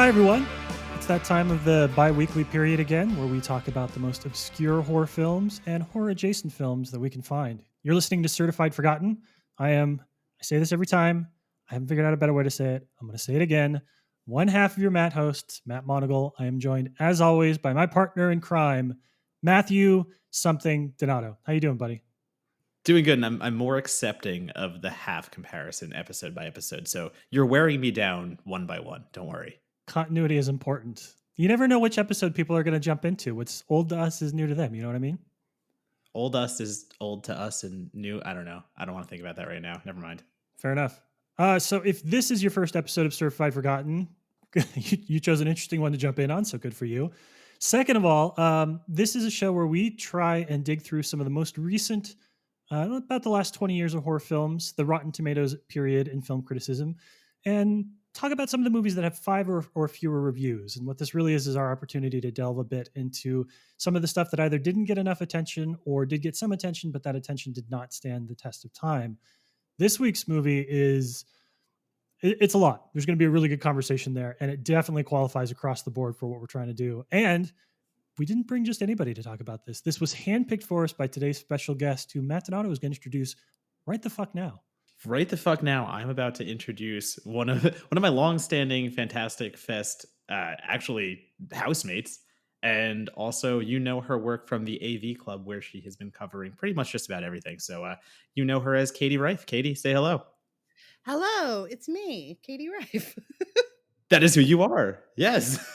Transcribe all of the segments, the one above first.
everyone. It's that time of the bi-weekly period again where we talk about the most obscure horror films and horror-adjacent films that we can find. You're listening to Certified Forgotten. I say this every time. I haven't figured out a better way to say it. I'm going to say it again. One half of your Matt hosts, Matt Monagle. I am joined, as always, by my partner in crime, Matthew something Donato. How you doing, buddy? Doing good, and I'm more accepting of the half comparison episode by episode. So you're wearing me down one by one. Don't worry. Continuity is important. You never know which episode people are going to jump into. What's old to us is new to them. You know what I mean? Old us is old to us, and new. I don't know. I don't want to think about that right now. Never mind. Fair enough. So if this is your first episode of Certified Forgotten, you chose an interesting one to jump in on, so good for you. Second of all, this is a show where we try and dig through some of the most recent, about the last 20 years of horror films, the Rotten Tomatoes period in film criticism, and talk about some of the movies that have 5 or fewer reviews. And what this really is our opportunity to delve a bit into some of the stuff that either didn't get enough attention or did get some attention, but that attention did not stand the test of time. This week's movie it's a lot. There's going to be a really good conversation there, and it definitely qualifies across the board for what we're trying to do. And we didn't bring just anybody to talk about this. This was handpicked for us by today's special guest, who Matt Donato is going to introduce right the fuck now. Right the fuck now. I'm about to introduce one of my longstanding Fantastic Fest actually housemates, and also you know her work from the AV Club, where she has been covering pretty much just about everything. So you know her as Katie Rife. Katie, say hello. Hello, it's me, Katie Rife. That is who you are. Yes.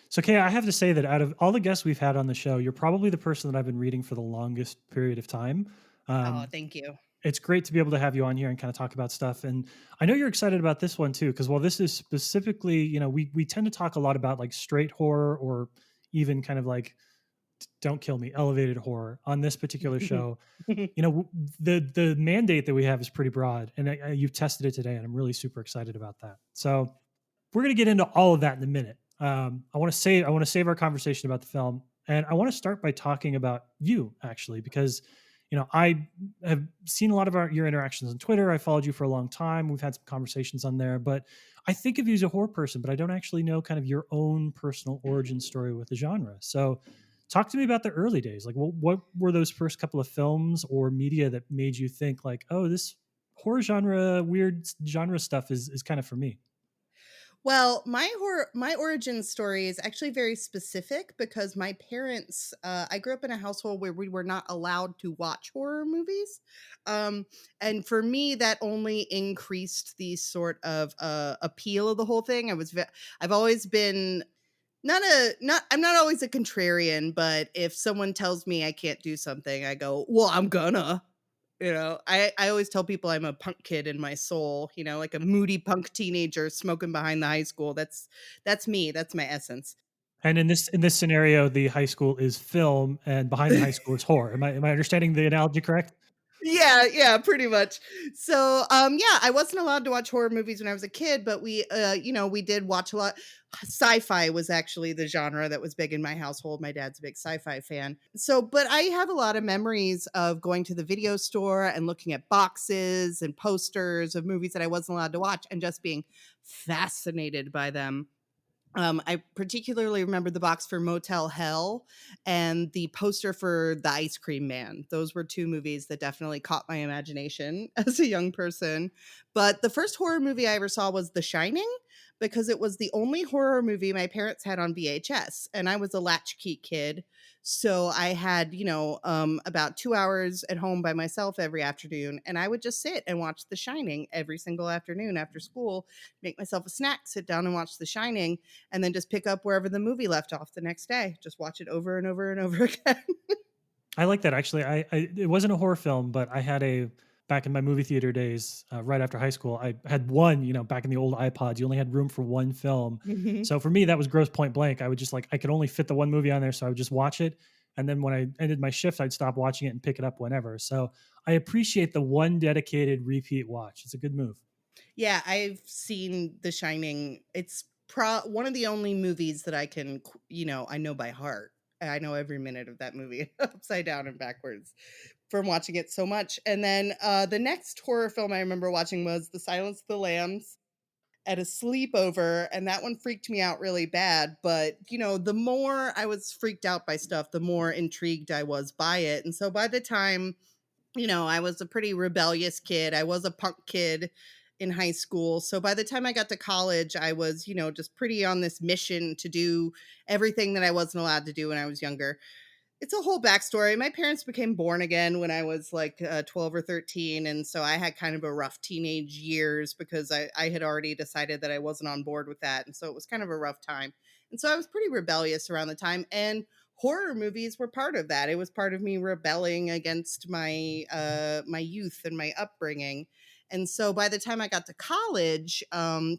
So, Kay, I have to say that out of all the guests we've had on the show, you're probably the person that I've been reading for the longest period of time. Thank you. It's great to be able to have you on here and kind of talk about stuff. And I know you're excited about this one too, because while this is specifically, we tend to talk a lot about like straight horror or even kind of like, don't kill me, elevated horror on this particular show. The mandate that we have is pretty broad, and you've tested it today, and I'm really super excited about that. So we're going to get into all of that in a minute. I want to save our conversation about the film, and I want to start by talking about you actually, because I have seen a lot of your interactions on Twitter. I followed you for a long time. We've had some conversations on there, but I think of you as a horror person, but I don't actually know kind of your own personal origin story with the genre. So talk to me about the early days. Like, what were those first couple of films or media that made you think like, oh, this horror genre, weird genre stuff is kind of for me? Well, my origin story is actually very specific because my parents, I grew up in a household where we were not allowed to watch horror movies. And for me, that only increased the sort of appeal of the whole thing. I've always been I'm not always a contrarian, but if someone tells me I can't do something, I go, well, I'm gonna. I always tell people I'm a punk kid in my soul, like a moody punk teenager smoking behind the high school. That's me. That's my essence. And in this scenario, the high school is film, and behind the high school is horror. Am I understanding the analogy correct? Yeah, pretty much. So, yeah, I wasn't allowed to watch horror movies when I was a kid, but we did watch a lot. Sci-fi was actually the genre that was big in my household. My dad's a big sci-fi fan. So, but I have a lot of memories of going to the video store and looking at boxes and posters of movies that I wasn't allowed to watch and just being fascinated by them. I particularly remember the box for Motel Hell and the poster for The Ice Cream Man. Those were 2 movies that definitely caught my imagination as a young person. But the first horror movie I ever saw was The Shining, because it was the only horror movie my parents had on VHS. And I was a latchkey kid. So I had, about 2 hours at home by myself every afternoon. And I would just sit and watch The Shining every single afternoon after school, make myself a snack, sit down and watch The Shining, and then just pick up wherever the movie left off the next day. Just watch it over and over and over again. I like that actually. It wasn't a horror film, but I had back in my movie theater days, right after high school, I had one, back in the old iPods, you only had room for one film. Mhm. So for me, that was Gross Point Blank. I would just I could only fit the one movie on there. So I would just watch it. And then when I ended my shift, I'd stop watching it and pick it up whenever. So I appreciate the one dedicated repeat watch. It's a good move. Yeah, I've seen The Shining. It's one of the only movies that I can, I know by heart. I know every minute of that movie upside down and backwards from watching it so much. And then the next horror film I remember watching was The Silence of the Lambs. at a sleepover, and that one freaked me out really bad. But, the more I was freaked out by stuff, the more intrigued I was by it. And so by the time, I was a pretty rebellious kid, I was a punk kid in high school. So by the time I got to college, I was, just pretty on this mission to do everything that I wasn't allowed to do when I was younger. It's a whole backstory. My parents became born again when I was like 12 or 13. And so I had kind of a rough teenage years because I had already decided that I wasn't on board with that. And so it was kind of a rough time. And so I was pretty rebellious around the time. And horror movies were part of that. It was part of me rebelling against my youth and my upbringing. And so by the time I got to college,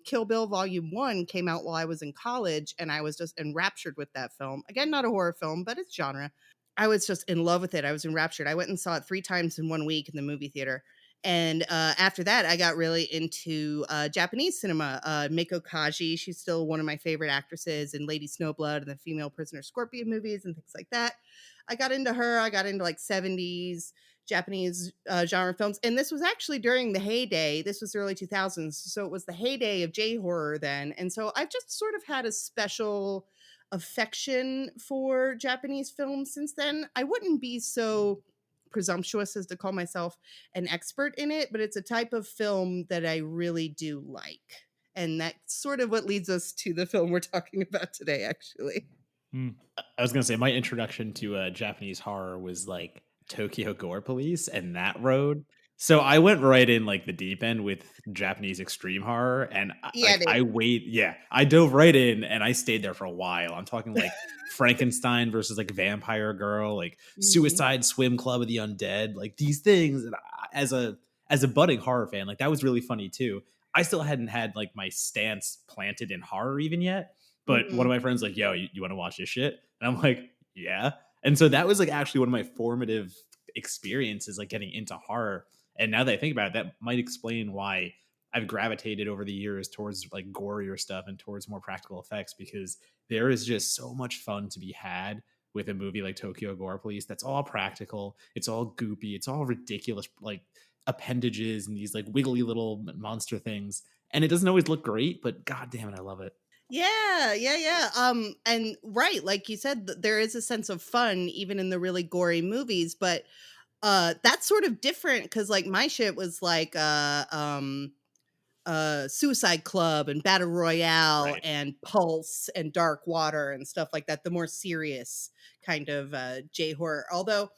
Kill Bill Volume 1 came out while I was in college, and I was just enraptured with that film. Again, not a horror film, but it's genre. I was just in love with it. I was enraptured. I went and saw it 3 times in 1 week in the movie theater. And after that, I got really into Japanese cinema. Miko Kaji, she's still one of my favorite actresses in Lady Snowblood and the Female Prisoner Scorpion movies and things like that. I got into her. I got into like 70s Japanese genre films. And this was actually during the heyday. This was the early 2000s. So it was the heyday of J horror then. And so I've just sort of had a special affection for Japanese films since then. I wouldn't be so presumptuous as to call myself an expert in it, but it's a type of film that I really do like. And that's sort of what leads us to the film we're talking about today, actually. I was gonna say my introduction to Japanese horror was like Tokyo Gore Police and that road. So I went right in like the deep end with Japanese extreme horror, and Yeah, dude. I dove right in, and I stayed there for a while. I'm talking like Frankenstein versus like Vampire Girl, like Mhm. Suicide Swim Club of the Undead, like these things. And as a budding horror fan, like that was really funny too. I still hadn't had like my stance planted in horror even yet, but one of Mhm. my friends like, yo, you want to watch this shit? And I'm like, yeah. And so that was like actually one of my formative experiences, like getting into horror. And now that I think about it, that might explain why I've gravitated over the years towards like gorier stuff and towards more practical effects, because there is just so much fun to be had with a movie like Tokyo Gore Police. That's all practical. It's all goopy. It's all ridiculous, like appendages and these like wiggly little monster things. And it doesn't always look great, but god damn it, I love it. Yeah, yeah, yeah. And right, like you said, there is a sense of fun even in the really gory movies, but that's sort of different because like my shit was like Suicide Club and Battle Royale Right. and Pulse and Dark Water and stuff like that, the more serious kind of J horror. Although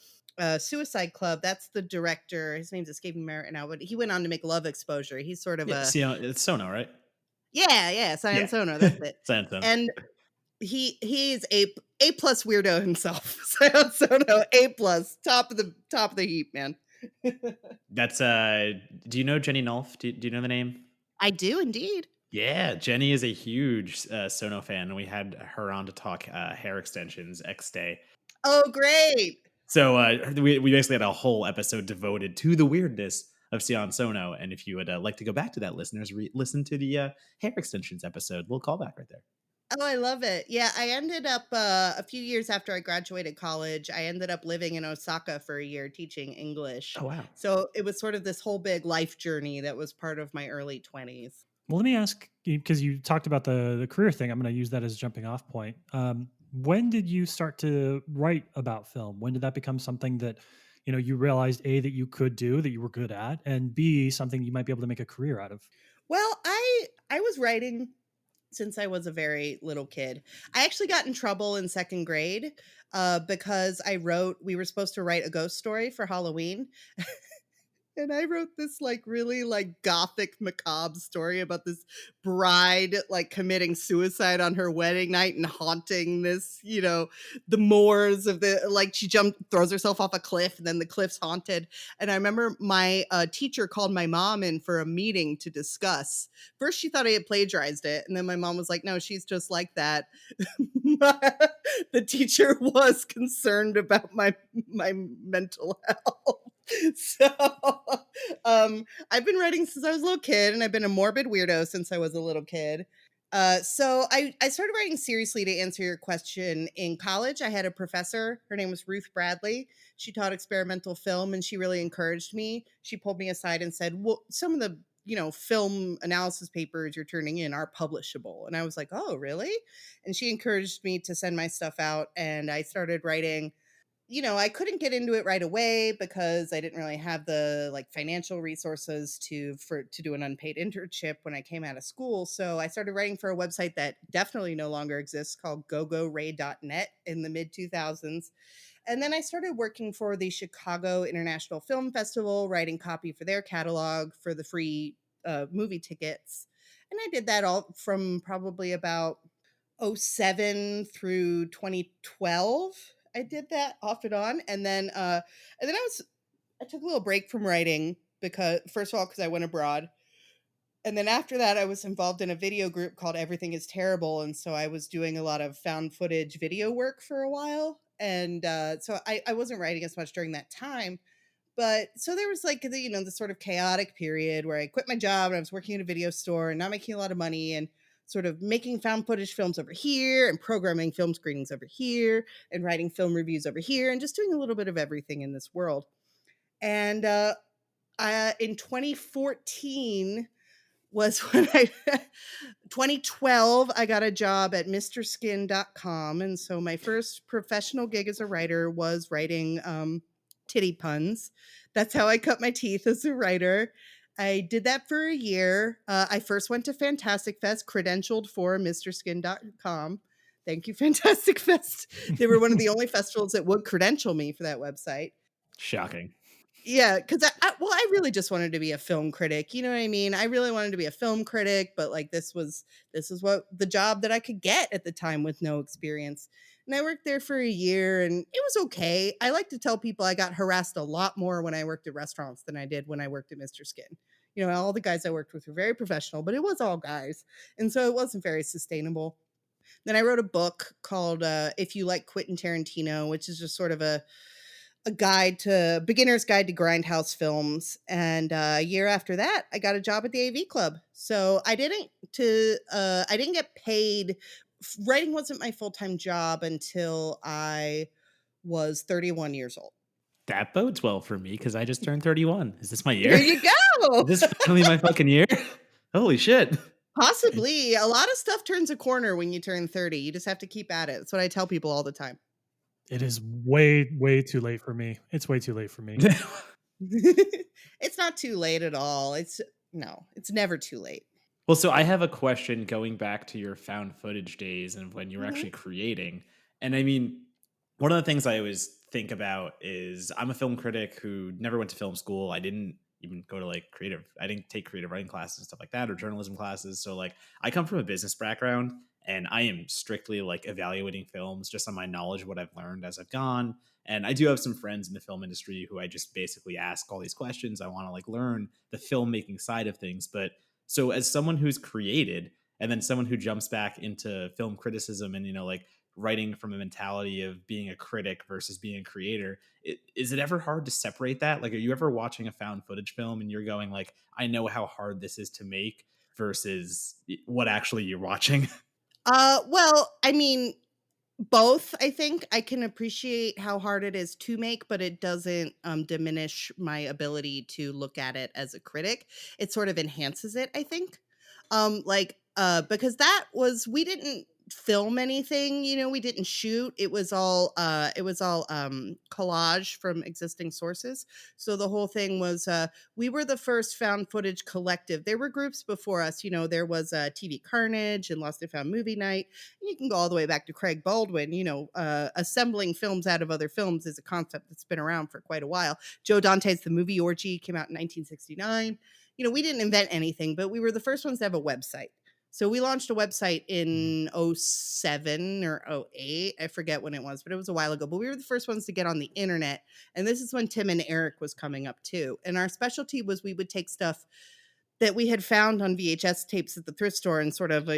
Suicide Club, that's the director, his name's escaping me right now, but he went on to make Love Exposure. He's sort of Yeah. a See, it's Sono, right? yeah, Cyan Yeah. Sono, that's it. Science Sono. And he's a plus weirdo himself. Cyan Sono, A plus, top of the heap, man. That's do you know Jenny Nolf? Do you know the name? I do indeed. Yeah, Jenny is a huge Sono fan, and we had her on to talk hair extensions X Day. Oh, great. So we basically had a whole episode devoted to the weirdness of Sion Sono. And if you would like to go back to that, listeners, listen to the hair extensions episode. We'll call back right there. Oh, I love it. Yeah, I ended up a few years after I graduated college, I ended up living in Osaka for a year teaching English. Oh wow. So it was sort of this whole big life journey that was part of my early 20s. Well, let me ask you, because you talked about the career thing. I'm going to use that as a jumping off point. When did you start to write about film? When did that become something that you realized A, that you could do, that you were good at, and B, something you might be able to make a career out of? Well, I was writing since I was a very little kid. I actually got in trouble in second grade because we were supposed to write a ghost story for Halloween. And I wrote this like really like gothic macabre story about this bride like committing suicide on her wedding night and haunting this, the moors of the like she throws herself off a cliff and then the cliff's haunted. And I remember my teacher called my mom in for a meeting to discuss. First she thought I had plagiarized it, and then my mom was like, "No, she's just like that." The teacher was concerned about my mental health. So I've been writing since I was a little kid, and I've been a morbid weirdo since I was a little kid. So I started writing seriously to answer your question in college. I had a professor. Her name was Ruth Bradley. She taught experimental film, and she really encouraged me. She pulled me aside and said, "Well, some of the film analysis papers you're turning in are publishable. And I was like, oh, really? And she encouraged me to send my stuff out. And I started writing. I couldn't get into it right away because I didn't really have the financial resources to do an unpaid internship when I came out of school. So I started writing for a website that definitely no longer exists called gogoray.net in the mid 2000s. And then I started working for the Chicago International Film Festival, writing copy for their catalog for the free movie tickets. And I did that all from probably about '07 through 2012. I did that off and on. And then I took a little break from writing because, first of all, because I went abroad. And then after that, I was involved in a video group called Everything is Terrible. And so I was doing a lot of found footage video work for a while. And so I wasn't writing as much during that time. But so there was the sort of chaotic period where I quit my job and I was working in a video store and not making a lot of money and sort of making found footage films over here and programming film screenings over here and writing film reviews over here and just doing a little bit of everything in this world. And in 2014 was when 2012, I got a job at MrSkin.com. And so my first professional gig as a writer was writing titty puns. That's how I cut my teeth as a writer. I did that for a year. I first went to Fantastic Fest, credentialed for MrSkin.com. Thank you, Fantastic Fest. They were one of the only festivals that would credential me for that website. Shocking. Yeah, because I really just wanted to be a film critic. You know what I mean? I really wanted to be a film critic, but this is what the job that I could get at the time with no experience. And I worked there for a year, and it was okay. I like to tell people I got harassed a lot more when I worked at restaurants than I did when I worked at Mr. Skin. All the guys I worked with were very professional, but it was all guys, and so it wasn't very sustainable. Then I wrote a book called "If You Like Quentin Tarantino," which is just sort of a beginner's guide to grindhouse films. And a year after that, I got a job at the AV Club. So I didn't get paid. Writing wasn't my full-time job until I was 31 years old. That bodes well for me because I just turned 31. Is this my year? There you go. Is this finally my fucking year? Holy shit. Possibly. A lot of stuff turns a corner when you turn 30. You just have to keep at it. That's what I tell people all the time. It is way, way too late for me. It's way too late for me. It's not too late at all. It's never too late. Well, so I have a question going back to your found footage days and when you were Mhm. actually creating. And I mean, one of the things I always think about is I'm a film critic who never went to film school. I didn't even go to I didn't take creative writing classes and stuff like that or journalism classes. So I come from a business background and I am strictly evaluating films just on my knowledge of what I've learned as I've gone. And I do have some friends in the film industry who I just basically ask all these questions. I want to learn the filmmaking side of things. But so as someone who's created and then someone who jumps back into film criticism and, writing from a mentality of being a critic versus being a creator, is it ever hard to separate that? Are you ever watching a found footage film and you're going I know how hard this is to make versus what actually you're watching? Well, I mean, both. I think I can appreciate how hard it is to make, but it doesn't diminish my ability to look at it as a critic. It sort of enhances it, I think. Because we didn't film anything, we didn't shoot. It was all collage from existing sources. So the whole thing was we were the first found footage collective. There were groups before us. There was TV Carnage and Lost and Found Movie Night. And you can go all the way back to Craig Baldwin. Assembling films out of other films is a concept that's been around for quite a while. Joe Dante's The Movie Orgy came out in 1969. We didn't invent anything, but we were the first ones to have a website. So we launched a website in 07 or 08. I forget when it was, but it was a while ago. But we were the first ones to get on the internet. And this is when Tim and Eric was coming up too. And our specialty was we would take stuff that we had found on VHS tapes at the thrift store and sort of,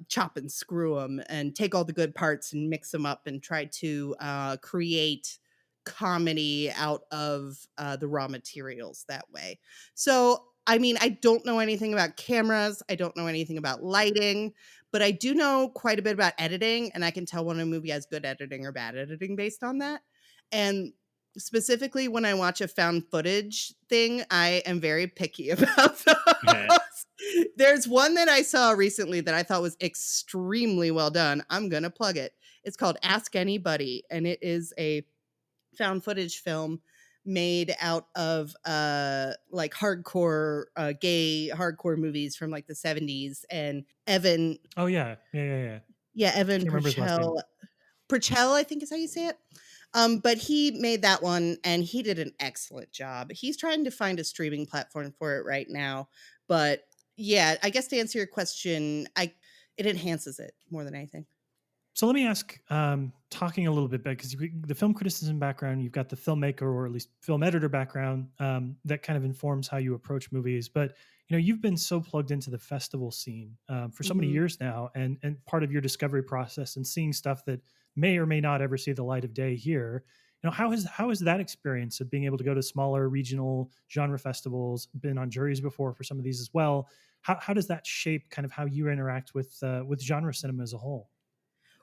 chop and screw them and take all the good parts and mix them up and try to create comedy out of the raw materials that way. So, I mean, I don't know anything about cameras. I don't know anything about lighting, but I do know quite a bit about editing, and I can tell when a movie has good editing or bad editing based on that. And specifically when I watch a found footage thing, I am very picky about Okay. those. There's one that I saw recently that I thought was extremely well done. I'm going to plug it. It's called Ask Anybody, and it is a found footage film made out of like hardcore gay hardcore movies from like the 70s. And Evan, Oh yeah, yeah, yeah, yeah. yeah, Evan Can't remember his last name. Purcell, I think is how you say it. But he made that one and he did an excellent job. He's trying to find a streaming platform for it right now. But yeah, I guess to answer your question, it enhances it more than anything. So let me ask, talking a little bit back, because the film criticism background, you've got the filmmaker or at least film editor background, that kind of informs how you approach movies. But you've been so plugged into the festival scene for so many Mhm. years now, and part of your discovery process and seeing stuff that may or may not ever see the light of day here. How is that experience of being able to go to smaller regional genre festivals? Been on juries before for some of these as well. How does that shape kind of how you interact with genre cinema as a whole?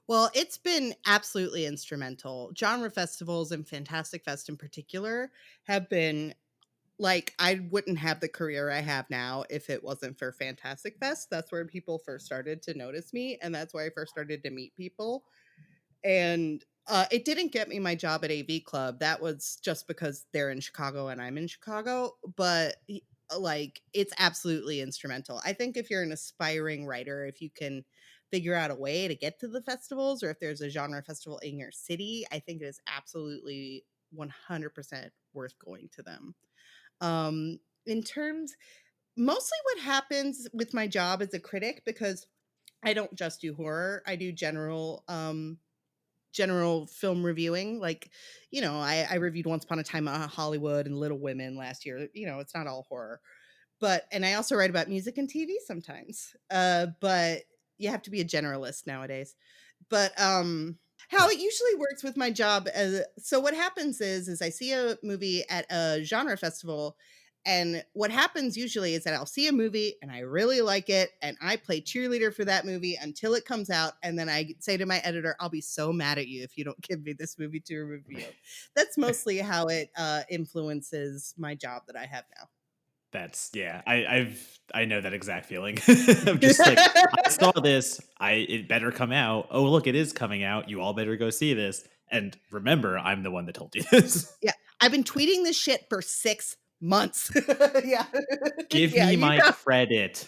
Well, it's been absolutely instrumental. Genre festivals and Fantastic Fest in particular have been like, I wouldn't have the career I have now if it wasn't for Fantastic Fest. That's where people first started to notice me, and that's where I first started to meet people. And it didn't get me my job at AV Club. That was just because they're in Chicago and I'm in Chicago. But like, it's absolutely instrumental. I think if you're an aspiring writer, if you can figure out a way to get to the festivals, or if there's a genre festival in your city, I think it is absolutely 100% worth going to them. In terms, mostly what happens with my job as a critic, because I don't just do horror, I do general film reviewing. Like, I reviewed Once Upon a Time in Hollywood and Little Women last year. It's not all horror. And I also write about music and TV sometimes. But you have to be a generalist nowadays. But how Yeah. it usually works with my job, so what happens is I see a movie at a genre festival, and what happens usually is that I'll see a movie and I really like it, and I play cheerleader for that movie until it comes out, and then I say to my editor, "I'll be so mad at you if you don't give me this movie to review." That's mostly how it influences my job that I have now. That's yeah. I know that exact feeling of just like I saw this. It better come out. Oh look, it is coming out. You all better go see this. And remember, I'm the one that told you this. Yeah, I've been tweeting this shit for 6 months. Yeah. Give Yeah, me you my know, credit.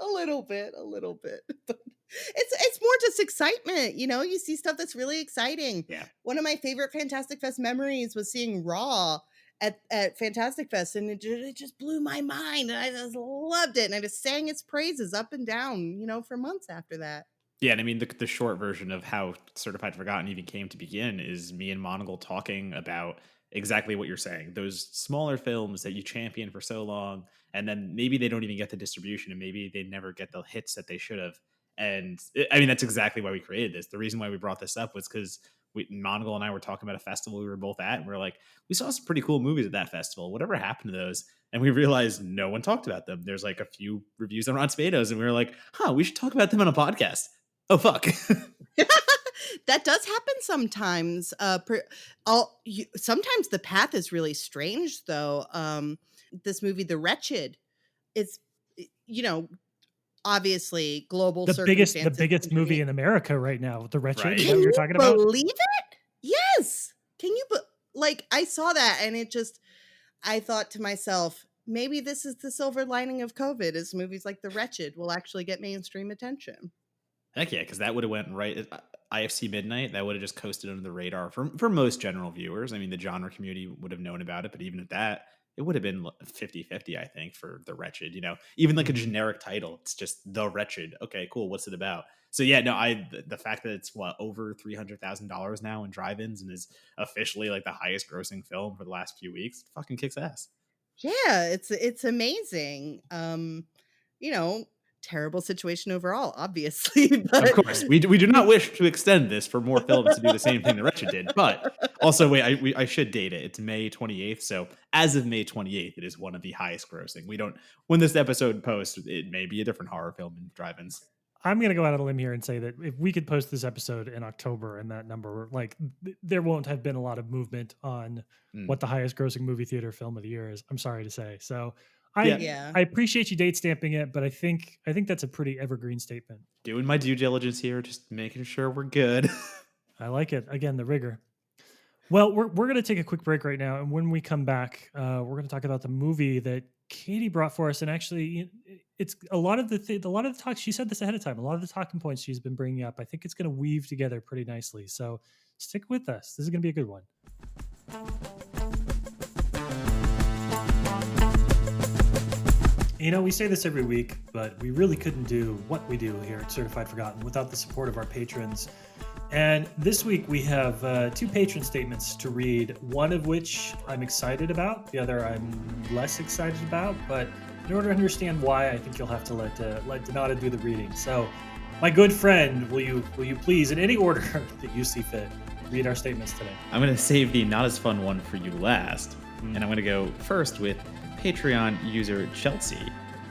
a little bit, a little bit. But it's more just excitement, you see stuff that's really exciting. Yeah. One of my favorite Fantastic Fest memories was seeing Raw at Fantastic Fest, and it just blew my mind, and I just loved it, and I just sang its praises up and down, for months after that. Yeah, and I mean the short version of how Certified Forgotten even came to begin is me and Monocle talking about exactly what you're saying. Those smaller films that you champion for so long, and then maybe they don't even get the distribution, and maybe they never get the hits that they should have. And I mean that's exactly why we created this. The reason why we brought this up was because Monocle and I were talking about a festival we were both at, and we are like, we saw some pretty cool movies at that festival. Whatever happened to those? And we realized no one talked about them. There's like a few reviews on Rotten Tomatoes, and we were like, huh, we should talk about them on a podcast. Oh fuck. That does happen sometimes. Sometimes the path is really strange, though. This movie, The Wretched, is, you know, obviously global The biggest circumstances movie intervene. in America right now, The Wretched. Is that Right. Can what you're you talking about? believe it? Yes. Can you? Like, I saw that, and I thought to myself, maybe this is the silver lining of COVID: is movies like The Wretched will actually get mainstream attention. Heck yeah, because that would have went right at IFC Midnight. That would have just coasted under the radar for most general viewers. I mean, the genre community would have known about it, but even at that, it would have been 50-50, I think, for The Wretched. Even like a Mhm. generic title, it's just The Wretched. Okay, cool. What's it about? So yeah, no, the fact that it's over $300,000 now in drive-ins and is officially like the highest grossing film for the last few weeks, fucking kicks ass. Yeah, it's amazing. You know, terrible situation overall, obviously, Of but course, we do not wish to extend this for more films to do the same thing the Wretched did. But also, wait, I should date it. It's May 28th, so as of May 28th, it is one of the highest grossing. We don't when this episode posts, it may be a different horror film in drive-ins. I'm going to go out on a limb here and say that if we could post this episode in October and that number, like there won't have been a lot of movement on Mm. what the highest grossing movie theater film of the year is. I'm sorry to say. So Yeah. Yeah. I appreciate you date stamping it, but I think that's a pretty evergreen statement. Doing my due diligence here, just making sure we're good. I like it. Again, the rigor. Well, we're going to take a quick break right now, and when we come back, we're going to talk about the movie that Katie brought for us. And actually, it's a lot of the talk. She said this ahead of time. A lot of the talking points she's been bringing up, I think it's going to weave together pretty nicely. So stick with us. This is going to be a good one. You know, we say this every week, but we really couldn't do what we do here at Certified Forgotten without the support of our patrons. And this week we have two patron statements to read, one of which I'm excited about, the other I'm less excited about. But in order to understand why, I think you'll have to let Donata do the reading. So, my good friend, will you please, in any order that you see fit, read our statements today? I'm going to save the not as fun one for you last. And I'm going to go first with Patreon user Chelsea,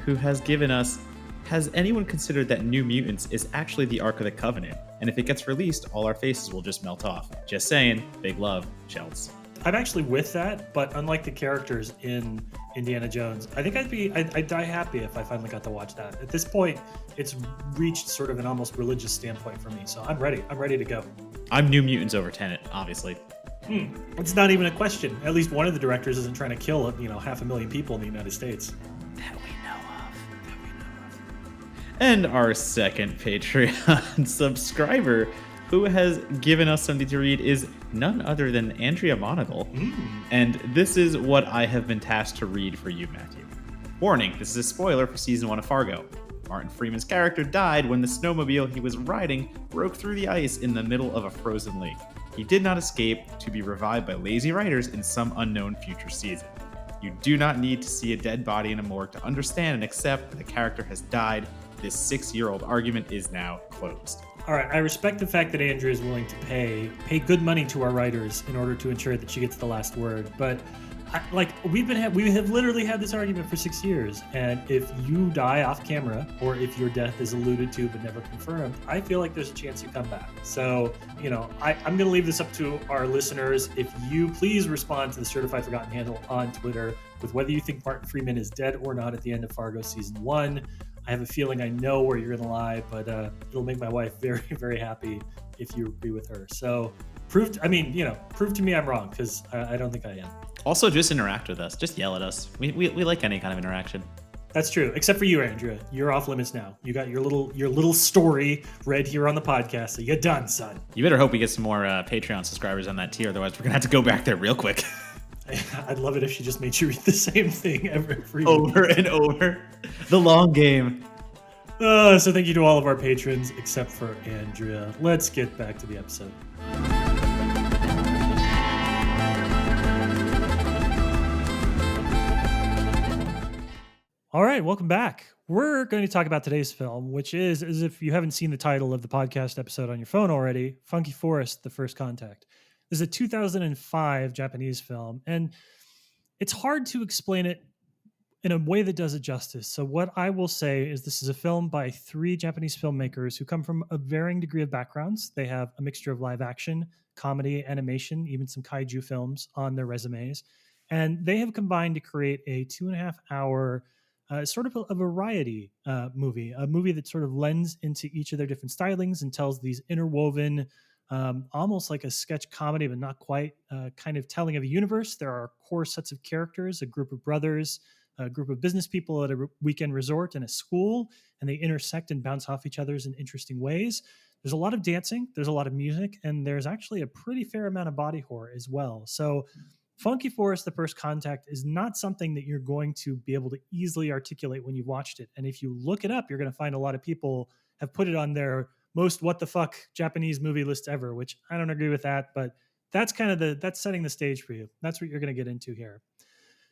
who has given us, has anyone considered that New Mutants is actually the Ark of the Covenant? And if it gets released, all our faces will just melt off. Just saying, big love, Chels. I'm actually with that, but unlike the characters in Indiana Jones, I think I'd die happy if I finally got to watch that. At this point, it's reached sort of an almost religious standpoint for me, so I'm ready. I'm ready to go. I'm New Mutants over Tenet, obviously. It's not even a question. At least one of the directors isn't trying to kill 500,000 people in the United States. That we know of. And our second Patreon subscriber who has given us something to read is none other than Andrea Monagle. And this is what I have been tasked to read for you, Matthew. Warning, this is a spoiler for season 1 of Fargo. Martin Freeman's character died when the snowmobile he was riding broke through the ice in the middle of a frozen lake. He did not escape to be revived by lazy writers in some unknown future season. You do not need to see a dead body in a morgue to understand and accept that the character has died. This 6-year-old argument is now closed. All right, I respect the fact that Andrea is willing to pay good money to our writers in order to ensure that she gets the last word. But we have literally had this argument for 6 years, and if you die off camera or if your death is alluded to but never confirmed, I feel like there's a chance you come back. So, I'm going to leave this up to our listeners. If you please respond to the Certified Forgotten handle on Twitter with whether you think Martin Freeman is dead or not at the end of Fargo season 1. I have a feeling I know where you're going to lie, but it'll make my wife very, very happy if you agree with her. So prove to me I'm wrong, because I don't think I am. Also, just interact with us. Just yell at us. We like any kind of interaction. That's true, except for you, Andrea. You're off limits now. You got your little story read here on the podcast, so you're done, son. You better hope we get some more Patreon subscribers on that tier, otherwise we're going to have to go back there real quick. I'd love it if she just made you read the same thing every over week. And over. The long game. So thank you to all of our patrons, except for Andrea. Let's get back to the episode. All right, welcome back. We're going to talk about today's film, which is, as if you haven't seen the title of the podcast episode on your phone already, Funky Forest, The First Contact. This is a 2005 Japanese film, and it's hard to explain it in a way that does it justice. So what I will say is this is a film by 3 Japanese filmmakers who come from a varying degree of backgrounds. They have a mixture of live action, comedy, animation, even some kaiju films on their resumes. And they have combined to create a 2.5-hour sort of a variety movie, a movie that sort of lends into each of their different stylings and tells these interwoven, almost like a sketch comedy, but not quite, kind of telling of a universe. There are core sets of characters, a group of brothers, a group of business people at a weekend resort and a school, and they intersect and bounce off each other's in interesting ways. There's a lot of dancing, there's a lot of music, and there's actually a pretty fair amount of body horror as well. So Funky Forest, The First Contact is not something that you're going to be able to easily articulate when you've watched it. And if you look it up, you're going to find a lot of people have put it on their most what the fuck Japanese movie list ever, which I don't agree with that, but that's kind of that's setting the stage for you. That's what you're going to get into here.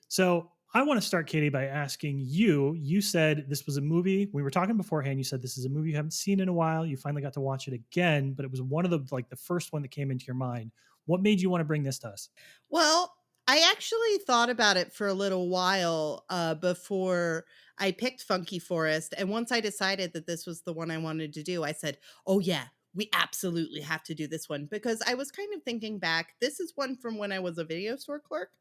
So I want to start, Katie, by asking you said this was a movie, we were talking beforehand, you said this is a movie you haven't seen in a while. You finally got to watch it again, but it was one of the first one that came into your mind. What made you want to bring this to us? Well, I actually thought about it for a little while before I picked Funky Forest. And once I decided that this was the one I wanted to do, I said, oh, yeah, we absolutely have to do this one. Because I was kind of thinking back. This is one from when I was a video store clerk.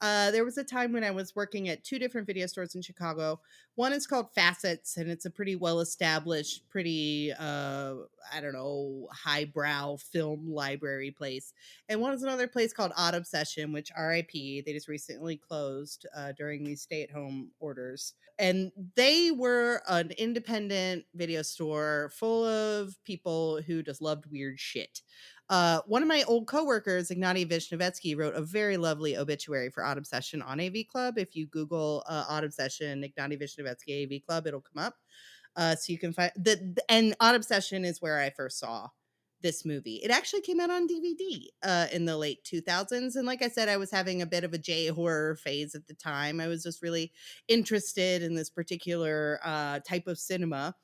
There was a time when I was working at two different video stores in Chicago. One is called Facets, and it's a pretty well established, pretty, I don't know, highbrow film library place. And one is another place called Odd Obsession, which RIP, they just recently closed during these stay at home orders. And they were an independent video store full of people who just loved weird shit. One of my old coworkers, Ignatiy Vishnevetsky, wrote a very lovely obituary for Odd Obsession on AV Club. If you Google Odd Obsession, Ignatiy Vishnevetsky AV Club, it'll come up. So you can find and Odd Obsession is where I first saw this movie. It actually came out on DVD in the late 2000s. And like I said, I was having a bit of a J horror phase at the time. I was just really interested in this particular type of cinema.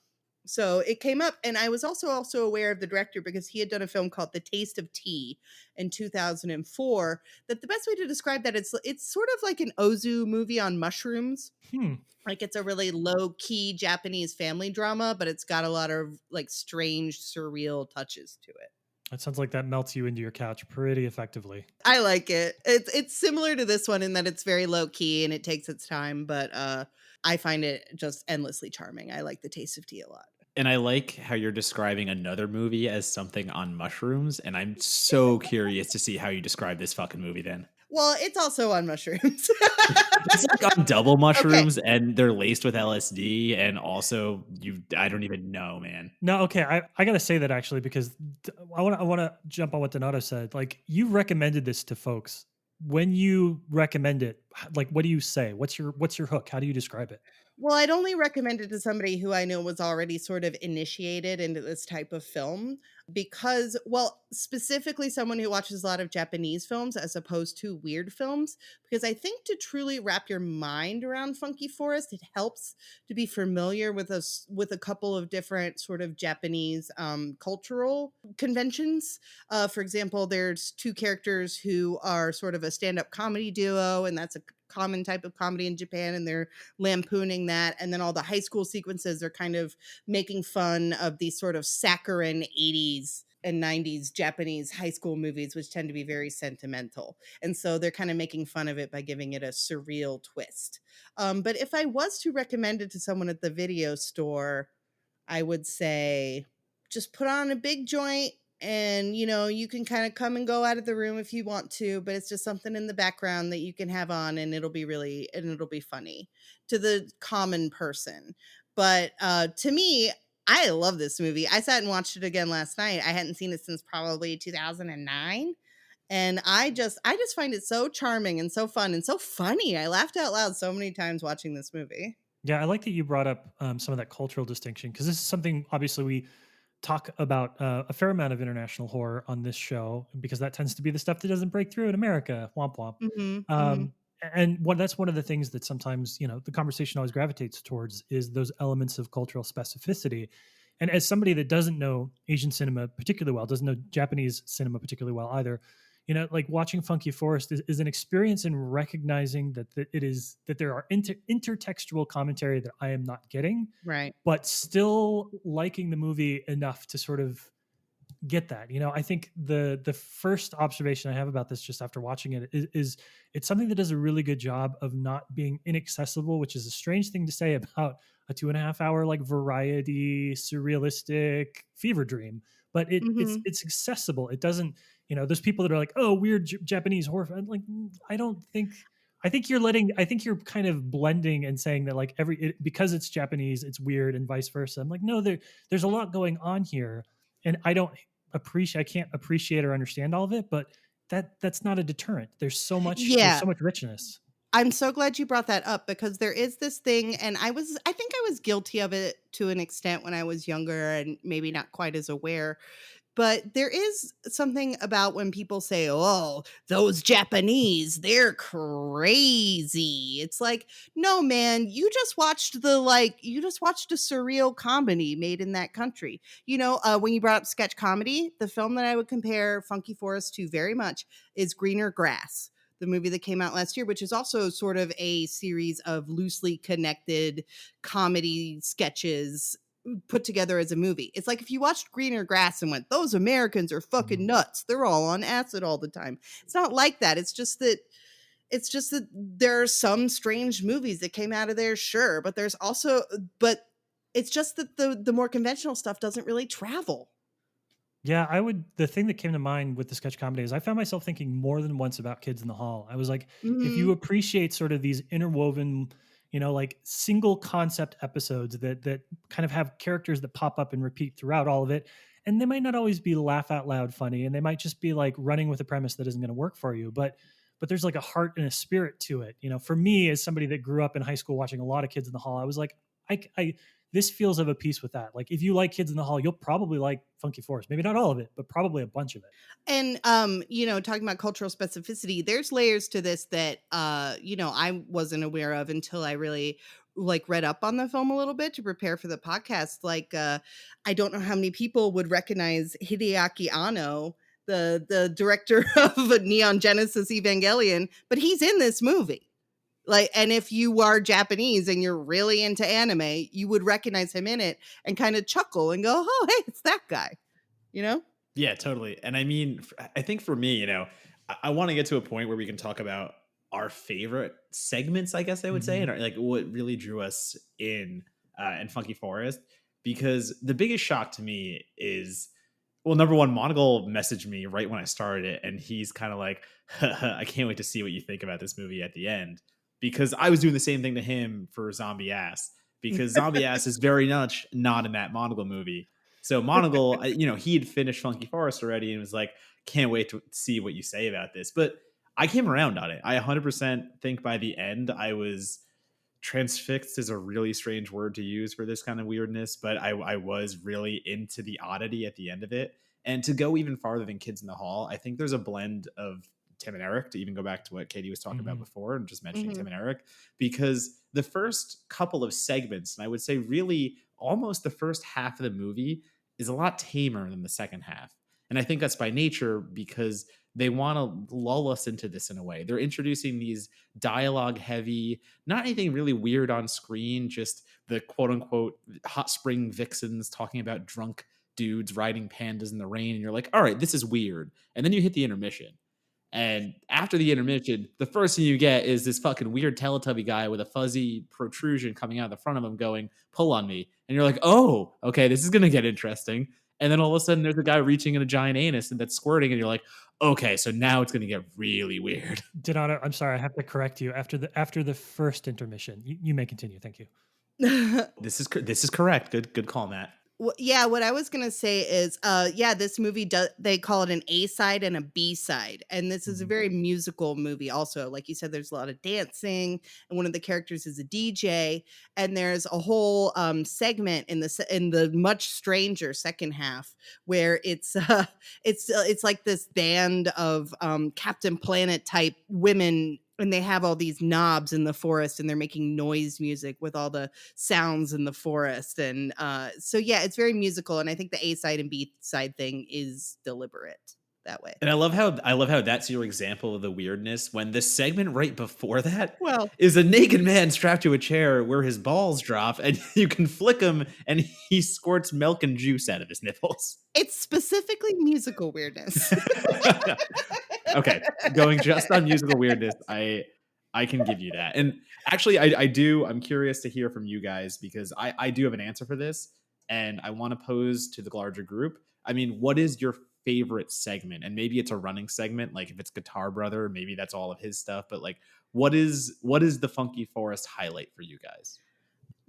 So it came up, and I was also aware of the director because he had done a film called The Taste of Tea in 2004. That the best way to describe that, it's sort of like an Ozu movie on mushrooms. Hmm. Like it's a really low key Japanese family drama, but it's got a lot of like strange, surreal touches to it. That sounds like that melts you into your couch pretty effectively. I like it. It's similar to this one in that it's very low key and it takes its time, but I find it just endlessly charming. I like The Taste of Tea a lot. And I like how you're describing another movie as something on mushrooms, and I'm so curious to see how you describe this fucking movie then. Well, it's also on mushrooms. It's like on double mushrooms, and they're laced with LSD, and also I don't even know, man. No, okay, I gotta say that actually because I want to jump on what Donato said. Like you recommended this to folks. When you recommend it, like what do you say? What's your hook? How do you describe it? Well, I'd only recommend it to somebody who I know was already sort of initiated into this type of film because, well, specifically someone who watches a lot of Japanese films as opposed to weird films. Because I think to truly wrap your mind around Funky Forest, it helps to be familiar with a couple of different sort of Japanese cultural conventions. For example, there's two characters who are sort of a stand-up comedy duo, and that's a common type of comedy in Japan, and they're lampooning that. And then all the high school sequences are kind of making fun of these sort of saccharine 80s and 90s Japanese high school movies, which tend to be very sentimental. And so they're kind of making fun of it by giving it a surreal twist. But if I was to recommend it to someone at the video store, I would say just put on a big joint and you can kind of come and go out of the room if you want to, but it's just something in the background that you can have on and it'll be funny to the common person. But to me, I love this movie. I sat and watched it again last night. I hadn't seen it since probably 2009. And I just find it so charming and so fun and so funny. I laughed out loud so many times watching this movie. Yeah, I like that you brought up some of that cultural distinction because this is something obviously we talk about a fair amount of international horror on this show because that tends to be the stuff that doesn't break through in America. Womp womp. Mm-hmm, mm-hmm. And that's one of the things that sometimes the conversation always gravitates towards is those elements of cultural specificity. And as somebody that doesn't know Asian cinema particularly well, doesn't know Japanese cinema particularly well either, like watching Funky Forest is an experience in recognizing that there are intertextual commentary that I am not getting, right? But still liking the movie enough to sort of get that. I think the first observation I have about this just after watching it is it's something that does a really good job of not being inaccessible, which is a strange thing to say about a 2.5 hour like variety surrealistic fever dream, but it's accessible. It doesn't, there's people that are like, oh, weird Japanese horror. I'm like, I think you're kind of blending and saying that like because it's Japanese, it's weird and vice versa. I'm like, no, there's a lot going on here. And I can't appreciate or understand all of it, but that's not a deterrent. There's so much richness. I'm so glad you brought that up because there is this thing, and I think I was guilty of it to an extent when I was younger and maybe not quite as aware. But there is something about when people say, oh, those Japanese, they're crazy. It's like, no, man, you just watched a surreal comedy made in that country. When you brought up sketch comedy, the film that I would compare Funky Forest to very much is Greener Grass. the movie that came out last year, which is also sort of a series of loosely connected comedy sketches put together as a movie. It's like if you watched Greener Grass and went, those Americans are fucking nuts. They're all on acid all the time. It's not like that. It's just that there are some strange movies that came out of there, sure, but there's also but it's just that the more conventional stuff doesn't really travel. Yeah, the thing that came to mind with the sketch comedy is I found myself thinking more than once about Kids in the Hall. I was like, if you Mhm. appreciate sort of these interwoven, like single concept episodes that kind of have characters that pop up and repeat throughout all of it, and they might not always be laugh out loud funny, and they might just be like running with a premise that isn't going to work for you, but there's like a heart and a spirit to it. For me as somebody that grew up in high school watching a lot of Kids in the Hall, I was like, I this feels of a piece with that. Like if you like Kids in the Hall, you'll probably like Funky Forest. Maybe not all of it, but probably a bunch of it. And talking about cultural specificity, there's layers to this that I wasn't aware of until I really like read up on the film a little bit to prepare for the podcast. Like I don't know how many people would recognize Hideaki Anno, the director of Neon Genesis Evangelion, but he's in this movie. Like, and if you are Japanese and you're really into anime, you would recognize him in it and kind of chuckle and go, "Oh, hey, it's that guy." You know? Yeah, totally. And I mean, I think for me, I want to get to a point where we can talk about our favorite segments, I guess I would say, Mhm. and like what really drew us in Funky Forest. Because the biggest shock to me is, well, number one, Monagle messaged me right when I started it, and he's kind of like, I can't wait to see what you think about this movie at the end. Because I was doing the same thing to him for Zombie Ass, because Zombie Ass is very much not in that Monagle movie. So Monagle, he had finished Funky Forest already and was like, can't wait to see what you say about this. But I came around on it. I 100% think by the end I was transfixed is a really strange word to use for this kind of weirdness, but I was really into the oddity at the end of it. And to go even farther than Kids in the Hall, I think there's a blend of Tim and Eric, to even go back to what Katie was talking about Mhm. before and just mentioning Mhm. Tim and Eric, because the first couple of segments, and I would say really almost the first half of the movie, is a lot tamer than the second half. And I think that's by nature because they want to lull us into this in a way. They're introducing these dialogue heavy, not anything really weird on screen, just the quote unquote hot spring vixens talking about drunk dudes riding pandas in the rain. And you're like, all right, this is weird. And then you hit the intermission. And after the intermission, the first thing you get is this fucking weird Teletubby guy with a fuzzy protrusion coming out of the front of him going, pull on me. And you're like, oh, okay, this is going to get interesting. And then all of a sudden there's a guy reaching in a giant anus and that's squirting. And you're like, okay, so now it's going to get really weird. Donato, I'm sorry, I have to correct you. After the first intermission, you may continue. Thank you. This is correct. Good call, Matt. Yeah, what I was gonna say is, this movie does. They call it an A side and a B side, and this is a Mhm. very musical movie. Also, like you said, there's a lot of dancing, and one of the characters is a DJ, and there's a whole segment in the much stranger second half where it's like this band of Captain Planet type women. And they have all these knobs in the forest, and they're making noise music with all the sounds in the forest. And so yeah, it's very musical, and I think the A side and B side thing is deliberate that way. And I love how that's your example of the weirdness when the segment right before that Well, is a naked man strapped to a chair where his balls drop and you can flick him and he squirts milk and juice out of his nipples. it's specifically musical weirdness. Okay, going just on musical weirdness, I can give you that. And actually, I do. I'm curious to hear from you guys because I do have an answer for this, and I want to pose to the larger group. I mean, what is your favorite segment? And maybe it's a running segment, like if it's Guitar Brother, maybe that's all of his stuff. But like, what is the Funky Forest highlight for you guys?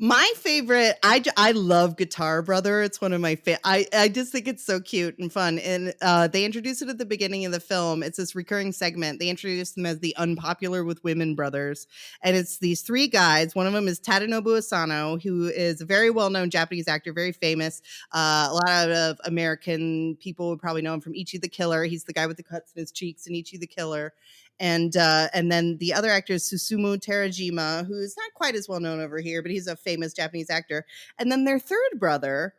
My favorite, I love Guitar Brother. It's one of my I just think it's so cute and fun. And they introduced it at the beginning of the film. It's this recurring segment. They introduced them as the unpopular with women brothers, and it's these three guys. One of them is Tadanobu Asano, who is a very well known Japanese actor, very famous. A lot of American people would probably know him from Ichi the Killer. He's the guy with the cuts in his cheeks in Ichi the Killer. And then the other actor is Susumu Terajima, who is not quite as well known over here, but he's a famous Japanese actor. And then their third brother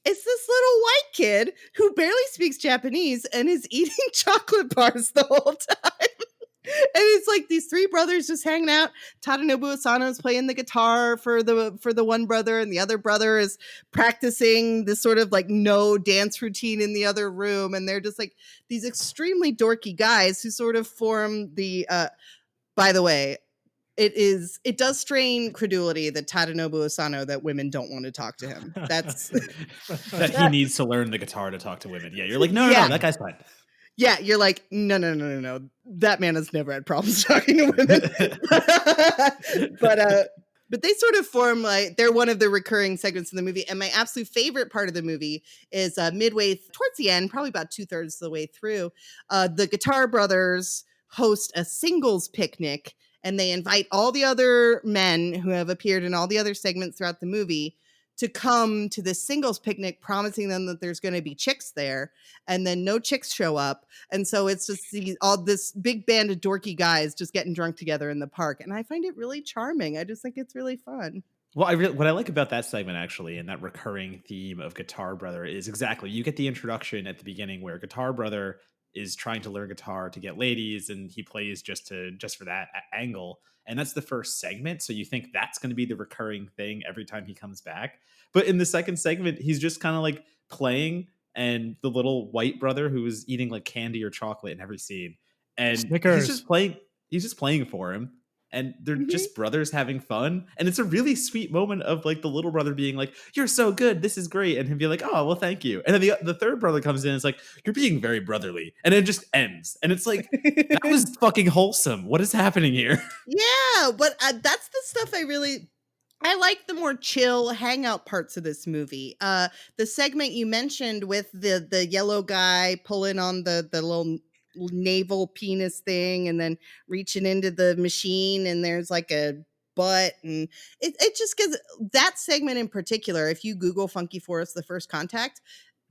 is this little white kid who barely speaks Japanese and is eating chocolate bars the whole time. it's like these three brothers just hanging out. Tadanobu Asano is playing the guitar for the one brother, and the other brother is practicing this sort of like no dance routine in the other room, and they're just like these extremely dorky guys who sort of form the by the way, it does strain credulity that Tadanobu Asano that women don't want to talk to him. That's That he needs to learn the guitar to talk to women. Yeah, you're like, no, yeah. that guy's fine. Yeah, you're like, no. That man has never had problems talking to women. But they sort of form like they're one of the recurring segments in the movie. And my absolute favorite part of the movie is midway towards the end, probably about 2/3 of the way through. The Guitar Brothers host a singles picnic, and they invite all the other men who have appeared in all the other segments throughout the movie to come to this singles picnic, promising them that there's going to be chicks there, and then no chicks show up. And so it's just all this big band of dorky guys just getting drunk together in the park. And I find it really charming. I just think it's really fun. Well, what I like about that segment actually, and that recurring theme of Guitar Brother, is exactly you get the introduction at the beginning where Guitar Brother is trying to learn guitar to get ladies, and he plays just for that angle, and that's the first segment. So you think that's going to be the recurring thing every time he comes back, but in the second segment, he's just kind of like playing, and the little white brother who is eating like candy or chocolate in every scene, and Snickers. He's just playing for him, and they're Mhm. just brothers having fun. And it's a really sweet moment of like the little brother being like, "You're so good, this is great," and him being like, "Oh, well, thank you." And then the third brother comes in and is like, "You're being very brotherly," and it just ends. And it's like, that was fucking wholesome. What is happening here? Yeah, but that's the stuff I like the more chill hangout parts of this movie. The segment you mentioned with the yellow guy pulling on the little naval penis thing and then reaching into the machine, and there's like a butt, and it just gives that segment in particular. If you Google Funky Forest: The First Contact,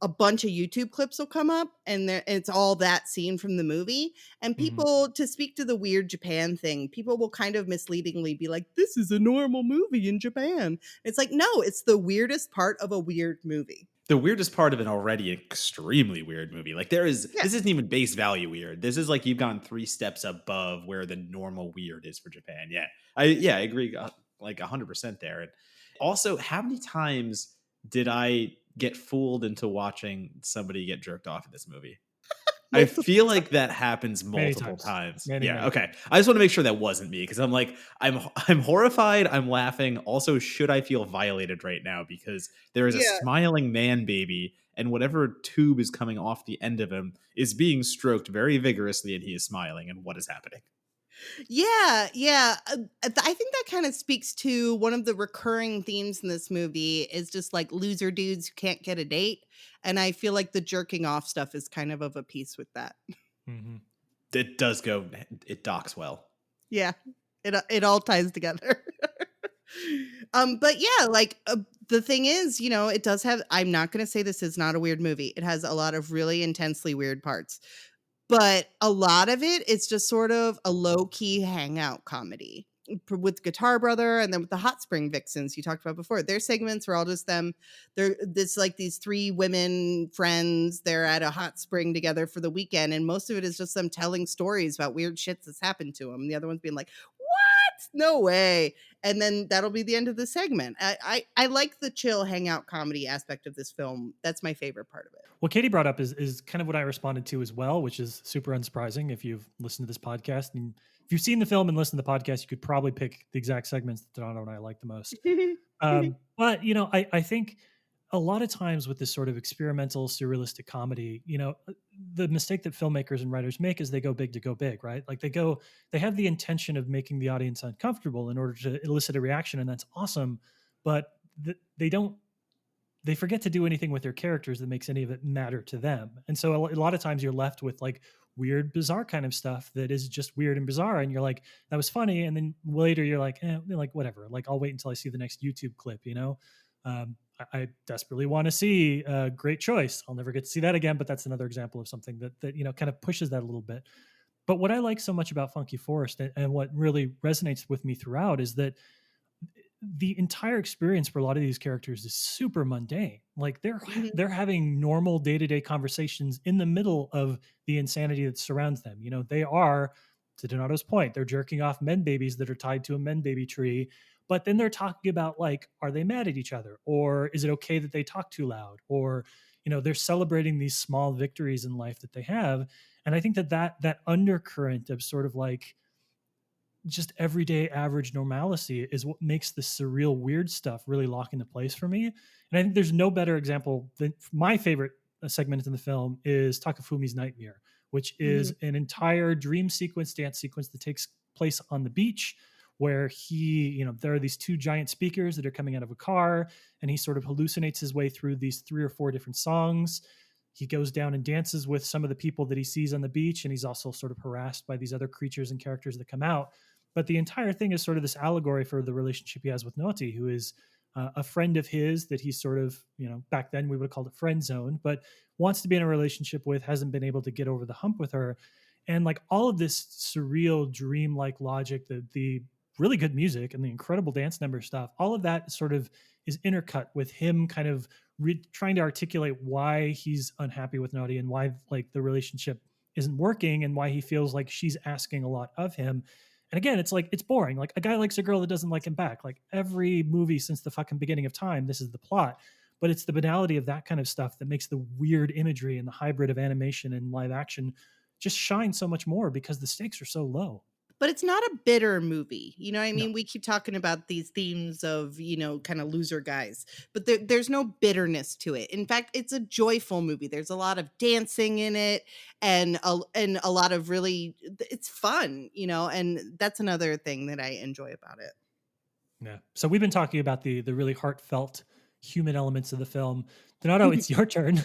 a bunch of YouTube clips will come up, and it's all that scene from the movie. And people, to speak to the weird Japan thing, people will kind of misleadingly be like, this is a normal movie in Japan. It's like, no, it's the weirdest part of a weird movie. The weirdest part of an already extremely weird movie. Like this isn't even base value weird. This is like you've gone 3 steps above where the normal weird is for Japan. Yeah. I agree like 100% there. And also, how many times did I get fooled into watching somebody get jerked off in this movie? I feel like that happens multiple times. Many. Okay. I just want to make sure that wasn't me, because I'm like, I'm horrified. I'm laughing. Also, should I feel violated right now? Because there is a smiling man baby, and whatever tube is coming off the end of him is being stroked very vigorously, and he is smiling. And what is happening? Yeah. I think that kind of speaks to one of the recurring themes in this movie is just like loser dudes who can't get a date. And I feel like the jerking off stuff is kind of a piece with that. Mm-hmm. It does go, it docks well. Yeah, it all ties together. But yeah, like the thing is, it does have, I'm not going to say this is not a weird movie. It has a lot of really intensely weird parts. But a lot of it is just sort of a low-key hangout comedy with Guitar Brother, and then with the Hot Spring Vixens you talked about before. Their segments are all just them. It's like these 3 women friends. They're at a hot spring together for the weekend, and most of it is just them telling stories about weird shit that's happened to them. The other one's being like, what? No way. And then that'll be the end of the segment. I like the chill hangout comedy aspect of this film. That's my favorite part of it. What Katie brought up is kind of what I responded to as well, which is super unsurprising if you've listened to this podcast. And if you've seen the film and listened to the podcast, you could probably pick the exact segments that Donato and I like the most. But, I think a lot of times with this sort of experimental surrealistic comedy, the mistake that filmmakers and writers make is they go big to go big, right? Like they have the intention of making the audience uncomfortable in order to elicit a reaction, and that's awesome. But they forget to do anything with their characters that makes any of it matter to them. And so a lot of times you're left with like weird, bizarre kind of stuff that is just weird and bizarre. And you're like, that was funny. And then later you're like, like whatever, like I'll wait until I see the next YouTube clip, I desperately want to see a Great Choice. I'll never get to see that again, but that's another example of something that kind of pushes that a little bit. But what I like so much about Funky Forest and what really resonates with me throughout is that the entire experience for a lot of these characters is super mundane. Like they're having normal day-to-day conversations in the middle of the insanity that surrounds them. They are to Donato's point, they're jerking off men babies that are tied to a men baby tree. But then they're talking about, like, are they mad at each other? Or is it okay that they talk too loud? Or, they're celebrating these small victories in life that they have. And I think that undercurrent of sort of like just everyday average normalcy is what makes the surreal weird stuff really lock into place for me. And I think there's no better example than my favorite segment in the film is Takafumi's Nightmare, which is Mhm. an entire dream sequence, dance sequence that takes place on the beach, where there are these two giant speakers that are coming out of a car, and he sort of hallucinates his way through these three or four different songs. He goes down and dances with some of the people that he sees on the beach, and he's also sort of harassed by these other creatures and characters that come out. But the entire thing is sort of this allegory for the relationship he has with Noti, who is a friend of his that he's sort of, back then we would have called it friend zone, but wants to be in a relationship with, hasn't been able to get over the hump with her. And like all of this surreal, dream-like logic, the really good music and the incredible dance number stuff, all of that sort of is intercut with him kind of trying to articulate why he's unhappy with Noti and why like the relationship isn't working and why he feels like she's asking a lot of him. And again, it's like, it's boring. Like a guy likes a girl that doesn't like him back. Like every movie since the fucking beginning of time, this is the plot. But it's the banality of that kind of stuff that makes the weird imagery and the hybrid of animation and live action just shine so much more because the stakes are so low. But it's not a bitter movie. You know what I No. mean? We keep talking about these themes of, kind of loser guys, but there's no bitterness to it. In fact, it's a joyful movie. There's a lot of dancing in it and a lot of really, it's fun, and that's another thing that I enjoy about it. Yeah. So we've been talking about the really heartfelt human elements of the film. Donato, it's your turn.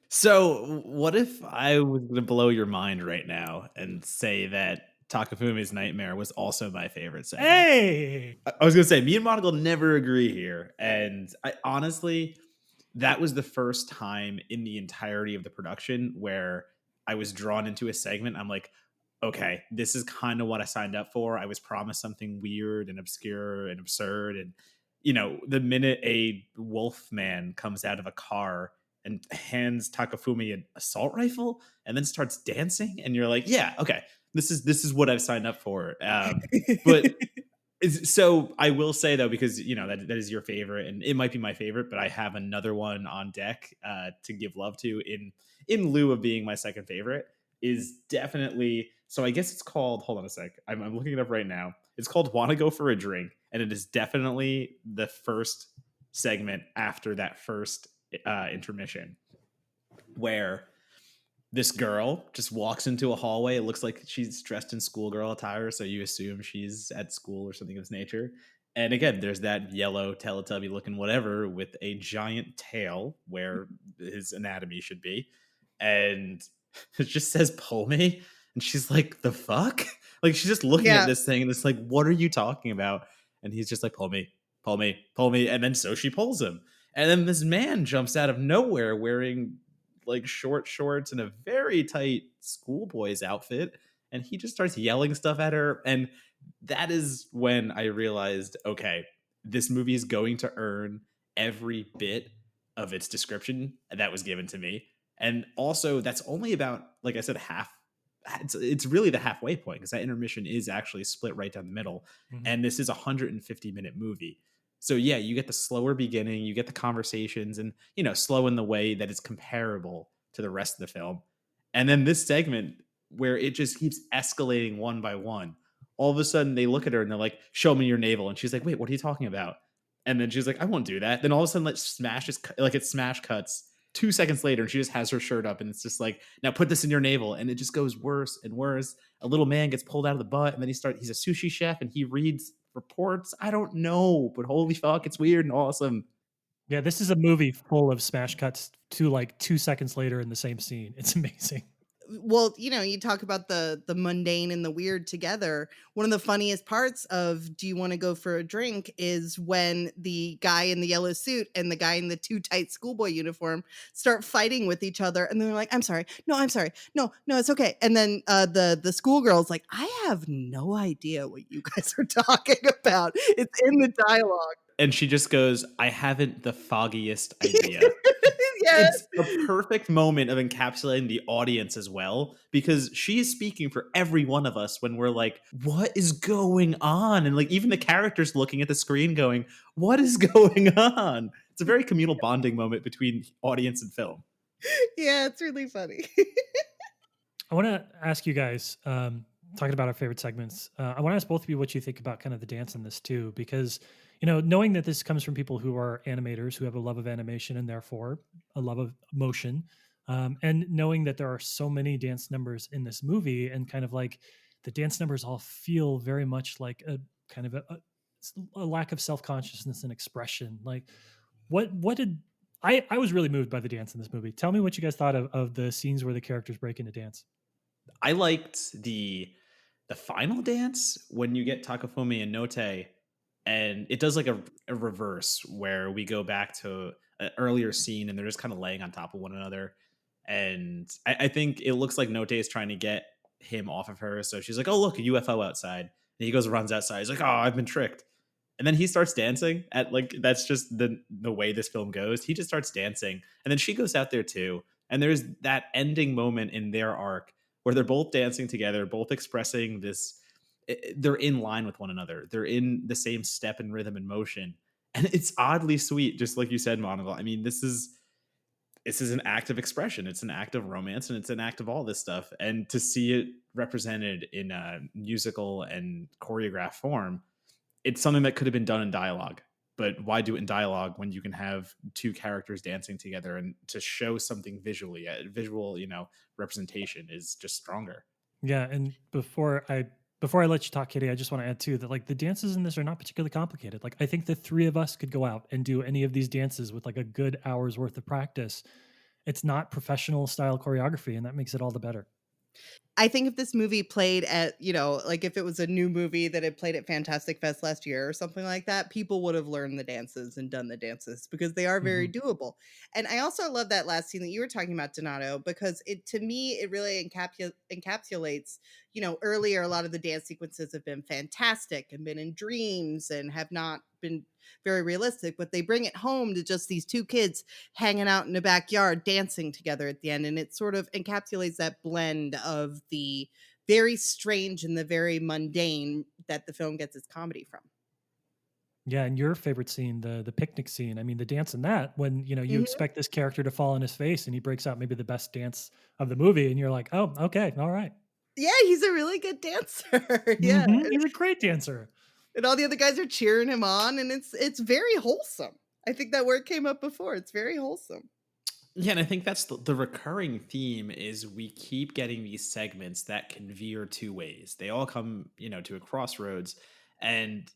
So, what if I was going to blow your mind right now and say that Takafumi's Nightmare was also my favorite segment? Hey! I was going to say, me and Monagle never agree here. And I honestly, that was the first time in the entirety of the production where I was drawn into a segment. I'm like, okay, this is kind of what I signed up for. I was promised something weird and obscure and absurd. And, the minute a wolf man comes out of a car and hands Takafumi an assault rifle and then starts dancing, and you're like, yeah, okay, this is what I've signed up for. But so I will say though, because that is your favorite, and it might be my favorite, but I have another one on deck to give love to in lieu of being my second favorite. Is definitely, so I guess it's called. Hold on a sec. I'm looking it up right now. It's called "Wanna Go for a Drink," and it is definitely the first segment after that first intermission, where this girl just walks into a hallway. It looks like she's dressed in schoolgirl attire, so you assume she's at school or something of this nature. And again, there's that yellow Teletubby looking whatever with a giant tail where his anatomy should be. And it just says pull me. And she's like, the fuck? Like, she's just looking at Yeah. this thing and it's like, what are you talking about? And he's just like, pull me, pull me, pull me. And then so she pulls him. And then this man jumps out of nowhere wearing like short shorts and a very tight schoolboy's outfit. And he just starts yelling stuff at her. And that is when I realized, okay, this movie is going to earn every bit of its description that was given to me. And also, that's only about, like I said, half. It's really the halfway point because that intermission is actually split right down the middle. Mhm. And this is a 150-minute movie. So yeah, you get the slower beginning, you get the conversations, and slow in the way that it's comparable to the rest of the film. And then this segment where it just keeps escalating one by one. All of a sudden, they look at her and they're like, "Show me your navel," and she's like, "Wait, what are you talking about?" And then she's like, "I won't do that." Then all of a sudden, like it smash cuts 2 seconds later, and she just has her shirt up, and it's just like, "Now put this in your navel," and it just goes worse and worse. A little man gets pulled out of the butt, and then he's a sushi chef, and he reads reports. I don't know, but holy fuck, it's weird and awesome. Yeah, this is a movie full of smash cuts to like 2 seconds later in the same scene. It's amazing. Well, you talk about the mundane and the weird together. One of the funniest parts of Do You Want to Go for a Drink is when the guy in the yellow suit and the guy in the too tight schoolboy uniform start fighting with each other, and they're like, "I'm sorry, no, I'm sorry, no, it's okay." And then the schoolgirl's like, "I have no idea what you guys are talking about. It's in the dialogue." And she just goes, "I haven't the foggiest idea." Yeah. it's a perfect moment of encapsulating the audience as well, because she is speaking for every one of us when we're like, what is going on? And like even the characters looking at the screen going, what is going on? It's a very communal bonding moment between audience and film. Yeah, it's really funny. I want to ask you guys, talking about our favorite segments. I want to ask both of you what you think about kind of the dance in this too, because knowing that this comes from people who are animators who have a love of animation and therefore a love of motion, and knowing that there are so many dance numbers in this movie, and kind of like the dance numbers all feel very much like a kind of a lack of self consciousness and expression. Like, what did I was really moved by the dance in this movie. Tell me what you guys thought of the scenes where the characters break into dance. I liked the final dance when you get Takafumi and Note, and it does like a reverse where we go back to an earlier scene and they're just kind of laying on top of one another. And I think it looks like Note is trying to get him off of her. So she's like, "Oh, look, a UFO outside." And he goes, runs outside. He's like, "Oh, I've been tricked." And then he starts dancing at like that's just the way this film goes. He just starts dancing, and then she goes out there too. And there's that ending moment in their arc where they're both dancing together, both expressing this. They're in line with one another. They're in the same step and rhythm and motion, and it's oddly sweet, just like you said, Monocle. I mean, this is an act of expression. It's an act of romance, and it's an act of all this stuff. And to see it represented in a musical and choreographed form, it's something that could have been done in dialogue. But why do it in dialogue when you can have two characters dancing together, and to show something visually, visual, representation is just stronger. Yeah, and before I let you talk, Kitty, I just want to add too that like the dances in this are not particularly complicated. Like I think the three of us could go out and do any of these dances with like a good hour's worth of practice. It's not professional style choreography, and that makes it all the better. I think if this movie played at, like if it was a new movie that had played at Fantastic Fest last year or something like that, people would have learned the dances and done the dances because they are very Mhm. doable. And I also love that last scene that you were talking about, Donato, because to me, it really encapsulates, earlier, a lot of the dance sequences have been fantastic and been in dreams and have not been very realistic, but they bring it home to just these two kids hanging out in the backyard dancing together at the end, and it sort of encapsulates that blend of the very strange and the very mundane that the film gets its comedy from. Yeah, and your favorite scene, the picnic scene. I mean, the dance in that when you Mhm. expect this character to fall on his face and he breaks out maybe the best dance of the movie, and you're like, oh, okay, all right. Yeah, he's a really good dancer. Yeah, He's a great dancer. and all the other guys are cheering him on, and it's very wholesome. I think that word came up before. It's very wholesome. Yeah, and I think that's the recurring theme is we keep getting these segments that can veer two ways. They all come, to a crossroads, and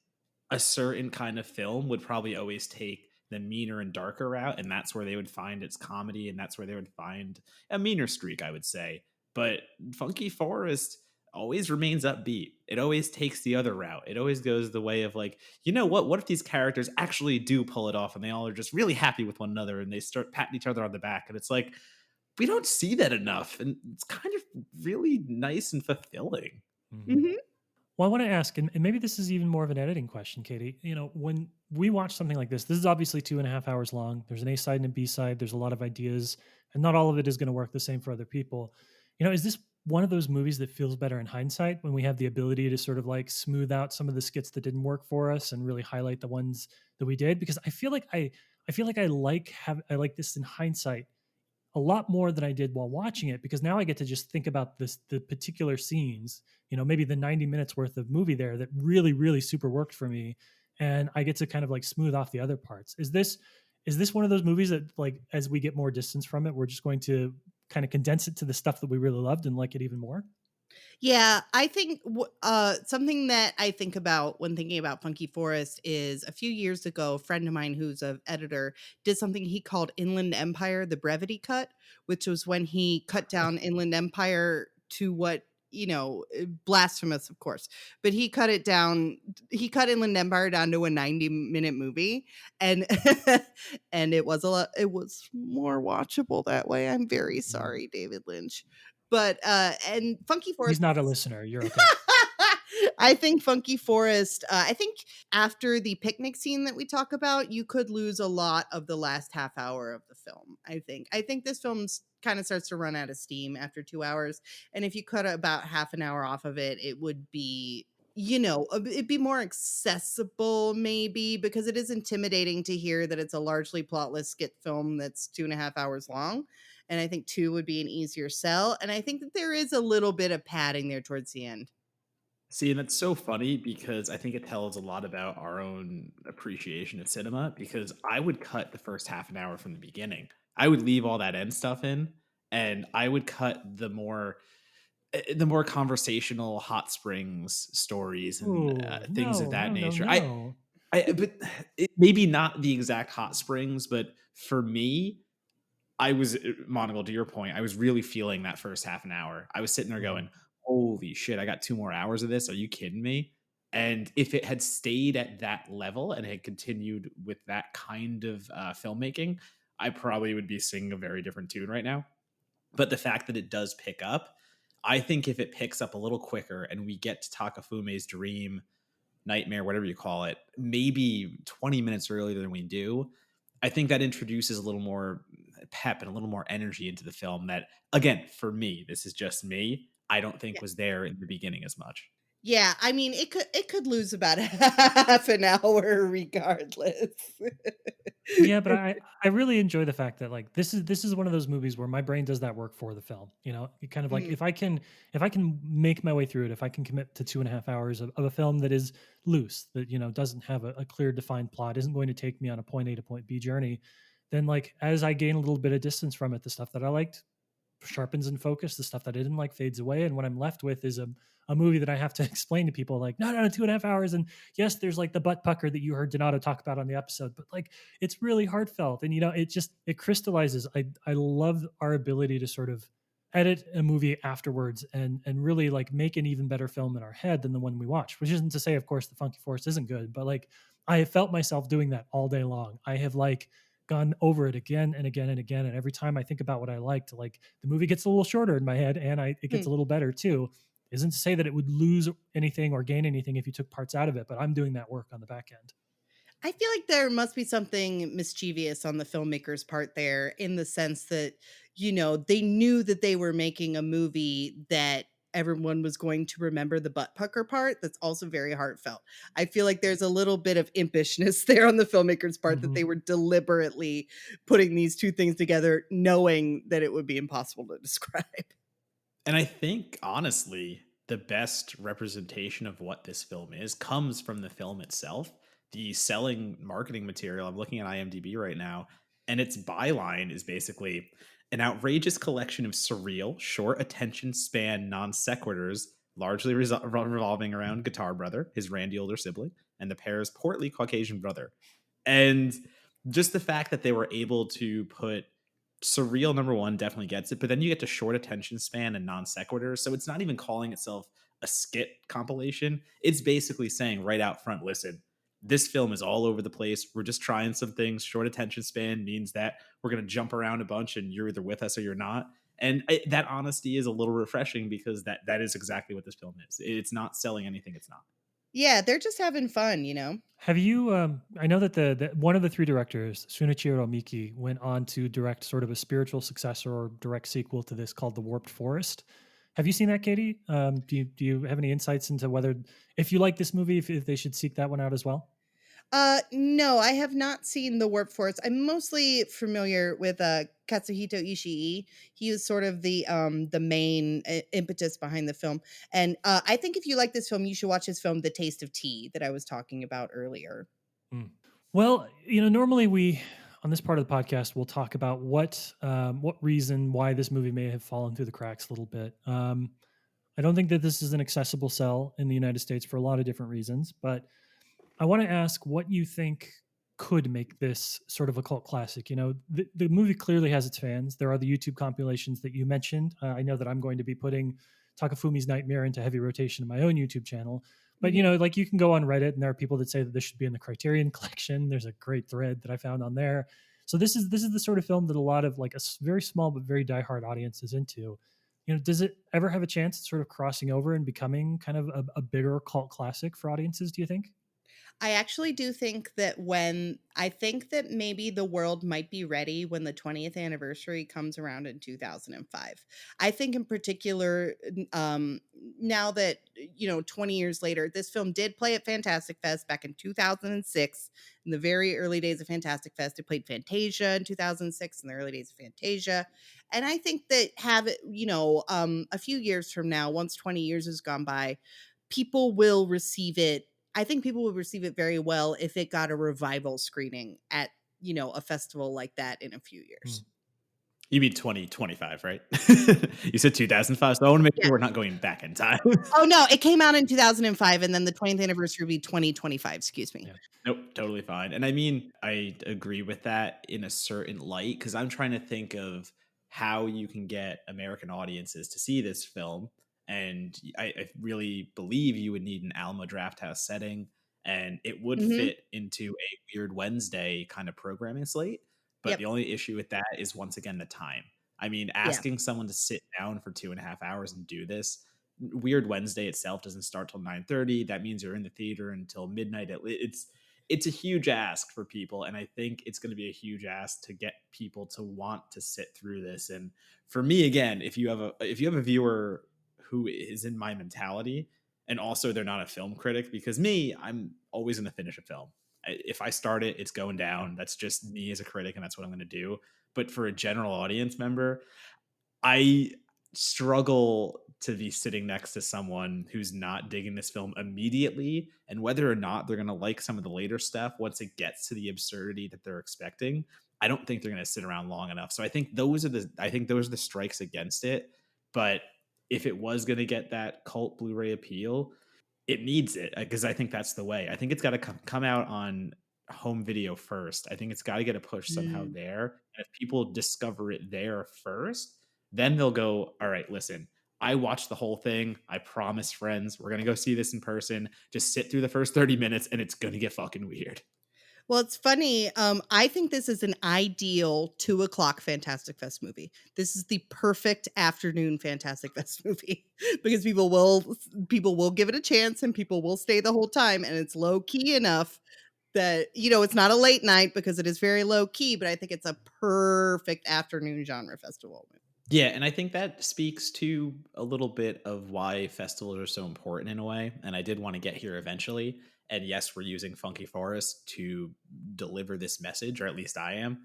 a certain kind of film would probably always take the meaner and darker route, and that's where they would find its comedy, and that's where they would find a meaner streak, I would say. But Funky Forest always remains upbeat. It always takes the other route. It always goes the way of like, you know what? What if these characters actually do pull it off and they all are just really happy with one another and they start patting each other on the back? And it's like, we don't see that enough. And it's kind of really nice and fulfilling. Mhm. Mhm. Well, I want to ask, and maybe this is even more of an editing question, Katie. When we watch something like this is obviously 2.5 hours long. There's an A side and a B side. There's a lot of ideas, and not all of it is going to work the same for other people. Is this one of those movies that feels better in hindsight when we have the ability to sort of like smooth out some of the skits that didn't work for us and really highlight the ones that we did? Because I like this in hindsight a lot more than I did while watching it, because now I get to just think about the particular scenes, maybe the 90 minutes worth of movie there that really, really super worked for me. And I get to kind of like smooth off the other parts. Is this one of those movies that like, as we get more distance from it, we're just going to kind of condense it to the stuff that we really loved and like it even more? Yeah, I think something that I think about when thinking about Funky Forest is a few years ago, a friend of mine who's an editor did something he called Inland Empire, the brevity cut, which was when he cut down Inland Empire to what, blasphemous, of course, but he cut it down. He cut Inland Empire down to a 90-minute movie, and and it was more watchable that way. I'm very Mhm. sorry, David Lynch. But and Funky He's Forest not a listener. You're okay. I think Funky Forest, I think after the picnic scene that we talk about, you could lose a lot of the last half hour of the film, I think. I think this film kind of starts to run out of steam after 2 hours, and if you cut about half an hour off of it, it would be, it'd be more accessible maybe, because it is intimidating to hear that it's a largely plotless skit film that's 2.5 hours long. And I think 2 would be an easier sell. And I think that there is a little bit of padding there towards the end. See, and it's so funny because I think it tells a lot about our own appreciation of cinema because I would cut the first half an hour from the beginning. I would leave all that end stuff in and I would cut the more conversational hot springs stories and Ooh, things of no, that no, no, nature. no. But it, maybe not the exact hot springs, but for me, I was Monocle, to your point, I was really feeling that first half an hour. I was sitting there Mhm. going, "Holy shit, I got 2 more hours of this. Are you kidding me?" And if it had stayed at that level and had continued with that kind of filmmaking, I probably would be singing a very different tune right now. But the fact that it does pick up, I think if it picks up a little quicker and we get to Takafume's dream, nightmare, whatever you call it, maybe 20 minutes earlier than we do, I think that introduces a little more pep and a little more energy into the film that, again, for me, this is just me, I don't think Yeah. was there in the beginning as much. Yeah, I mean, it could lose about half an hour regardless. Yeah, but I really enjoy the fact that like this is one of those movies where my brain does that work for the film. You know, it kind of like Mhm. if I can make my way through it, if I can commit to 2.5 hours of a film that is loose, that doesn't have a clear defined plot, isn't going to take me on a point A to point B journey, then like as I gain a little bit of distance from it, the stuff that I liked sharpens in focus. The stuff that I didn't like fades away. And what I'm left with is a movie that I have to explain to people like, no, no, no, 2.5 hours. And yes, there's like the butt pucker that you heard Donato talk about on the episode, but like it's really heartfelt. And it crystallizes. I love our ability to sort of edit a movie afterwards and really like make an even better film in our head than the one we watched, which isn't to say, of course, the Funky Forest isn't good, but like I have felt myself doing that all day long. I have like gone over it again and again and again. And every time I think about what I liked, like the movie gets a little shorter in my head and it gets Hmm. a little better too. Isn't to say that it would lose anything or gain anything if you took parts out of it, but I'm doing that work on the back end. I feel like there must be something mischievous on the filmmaker's part there, in the sense that, they knew that they were making a movie that everyone was going to remember the butt pucker part that's also very heartfelt. I feel like there's a little bit of impishness there on the filmmaker's part, that Mm-hmm. they were deliberately putting these two things together knowing that it would be impossible to describe. And I think, honestly, the best representation of what this film is comes from the film itself. The selling marketing material, I'm looking at IMDb right now, and its byline is basically an outrageous collection of surreal, short attention span non sequiturs, largely revolving around Guitar Brother, his Randy older sibling, and the pair's portly Caucasian brother. And just the fact that they were able to put surreal, number one, definitely gets it, but then you get to short attention span and non sequiturs. So it's not even calling itself a skit compilation. It's basically saying right out front, listen, this film is all over the place. We're just trying some things. Short attention span means that we're going to jump around a bunch and you're either with us or you're not. And that honesty is a little refreshing because that is exactly what this film is. It's not selling anything it's not. Yeah, they're just having fun. Have you? I know that the one of the three directors, Sunichiro Miki, went on to direct sort of a spiritual successor or direct sequel to this called The Warped Forest. Have you seen that, Katie? Do you have any insights into whether, if you like this movie, if they should seek that one out as well? No, I have not seen the Warp Force. I'm mostly familiar with Katsuhito Ishii. He was sort of the main impetus behind the film, and I think if you like this film, you should watch his film, The Taste of Tea, that I was talking about earlier. Mm. Well, normally we on this part of the podcast we'll talk about what reason why this movie may have fallen through the cracks a little bit. I don't think that this is an accessible sell in the United States for a lot of different reasons, but I want to ask what you think could make this sort of a cult classic. The movie clearly has its fans. There are the YouTube compilations that you mentioned. I know that I'm going to be putting Takafumi's Nightmare into heavy rotation in my own YouTube channel. But Mhm. like you can go on Reddit, and there are people that say that this should be in the Criterion Collection. There's a great thread that I found on there. So this is the sort of film that a lot of like very small but very diehard audience is into. does it ever have a chance at sort of crossing over and becoming kind of a bigger cult classic for audiences, do you think? I actually do think that I think that maybe the world might be ready when the 20th anniversary comes around in 2005. I think in particular, now that, 20 years later, this film did play at Fantastic Fest back in 2006, in the very early days of Fantastic Fest. It played Fantasia in 2006, in the early days of Fantasia. And I think that have it, a few years from now, once 20 years has gone by, people will receive it. I think people would receive it very well if it got a revival screening at, a festival like that in a few years. Mm. You mean 2025, right? You said 2005, so I want to make Yeah. sure we're not going back in time. Oh, no, it came out in 2005, and then the 20th anniversary will be 2025, excuse me. Yeah. Nope, totally fine. And I mean, I agree with that in a certain light because I'm trying to think of how you can get American audiences to see this film. And I really believe you would need an Alamo Drafthouse setting, and it would Mhm. fit into a Weird Wednesday kind of programming slate. But Yep. the only issue with that is once again the time. I mean, Yeah. asking someone to sit down for 2.5 hours and do this, Weird Wednesday itself doesn't start till 9:30. That means you're in the theater until midnight. It's a huge ask for people, and I think it's going to be a huge ask to get people to want to sit through this. And for me, again, if you have a viewer who is in my mentality, and also they're not a film critic, because me, I'm always going to finish a film. If I start it, it's going down. That's just me as a critic, and that's what I'm going to do. But for a general audience member, I struggle to be sitting next to someone who's not digging this film immediately, and whether or not they're going to like some of the later stuff once it gets to the absurdity that they're expecting. I don't think they're going to sit around long enough. So I think those are the strikes against it. But if it was going to get that cult Blu-ray appeal, it needs it because I think that's the way. I think it's got to come out on home video first. I think it's got to get a push somehow Mm. there. And if people discover it there first, then they'll go, all right, listen, I watched the whole thing. I promise, friends, we're going to go see this in person. Just sit through the first 30 minutes and it's going to get fucking weird. Well, it's funny. I think this is an ideal 2 o'clock Fantastic Fest movie. This is the perfect afternoon Fantastic Fest movie because people will give it a chance and people will stay the whole time, and it's low key enough that it's not a late night because it is very low key. But I think it's a perfect afternoon genre festival movie. Yeah, and I think that speaks to a little bit of why festivals are so important in a way. And I did want to get here eventually. And yes, we're using Funky Forest to deliver this message, or at least I am.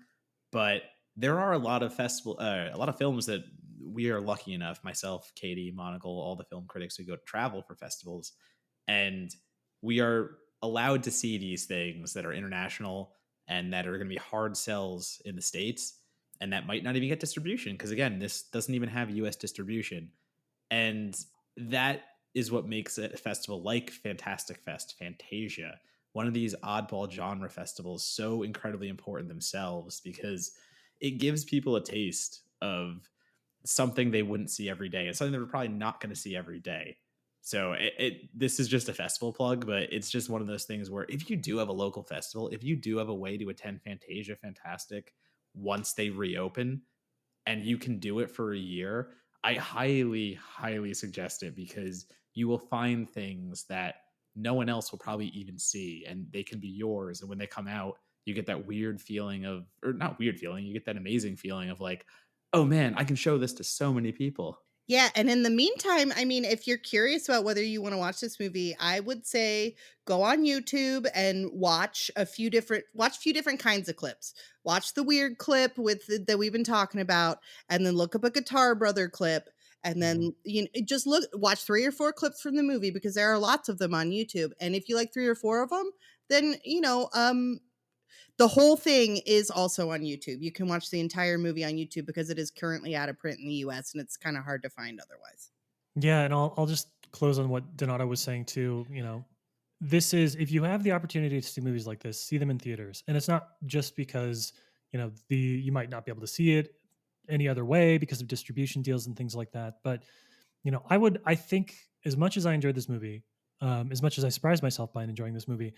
But there are a lot of films that we are lucky enough, myself, Katie, Monocle, all the film critics who go travel for festivals, and we are allowed to see these things that are international and that are going to be hard sells in the States, and that might not even get distribution because again this doesn't even have US distribution. And that is what makes a festival like Fantastic Fest, Fantasia, one of these oddball genre festivals so incredibly important themselves because it gives people a taste of something they wouldn't see every day and something they're probably not going to see every day. So this is just a festival plug, but it's just one of those things where if you do have a local festival, if you do have a way to attend Fantasia, Fantastic once they reopen, and you can do it for a year, I highly, highly suggest it because you will find things that no one else will probably even see, and they can be yours. And when they come out, you get that weird feeling of, or not weird feeling, you get that amazing feeling of like, oh man, I can show this to so many people. Yeah, and in the meantime, I mean, if you're curious about whether you wanna watch this movie, I would say go on YouTube and watch a few different kinds of clips. Watch the weird clip that we've been talking about, and then look up a Guitar Brother clip, and Mhm. then, just watch 3 or 4 clips from the movie because there are lots of them on YouTube, and if you like 3 or 4 of them, then, the whole thing is also on YouTube. You can watch the entire movie on YouTube because it is currently out of print in the US and it's kind of hard to find otherwise. Yeah, and I'll just close on what Donato was saying too. This is, if you have the opportunity to see movies like this, see them in theaters, and it's not just because you might not be able to see it any other way because of distribution deals and things like that. But I think as much as I enjoyed this movie, as much as I surprised myself by enjoying this movie,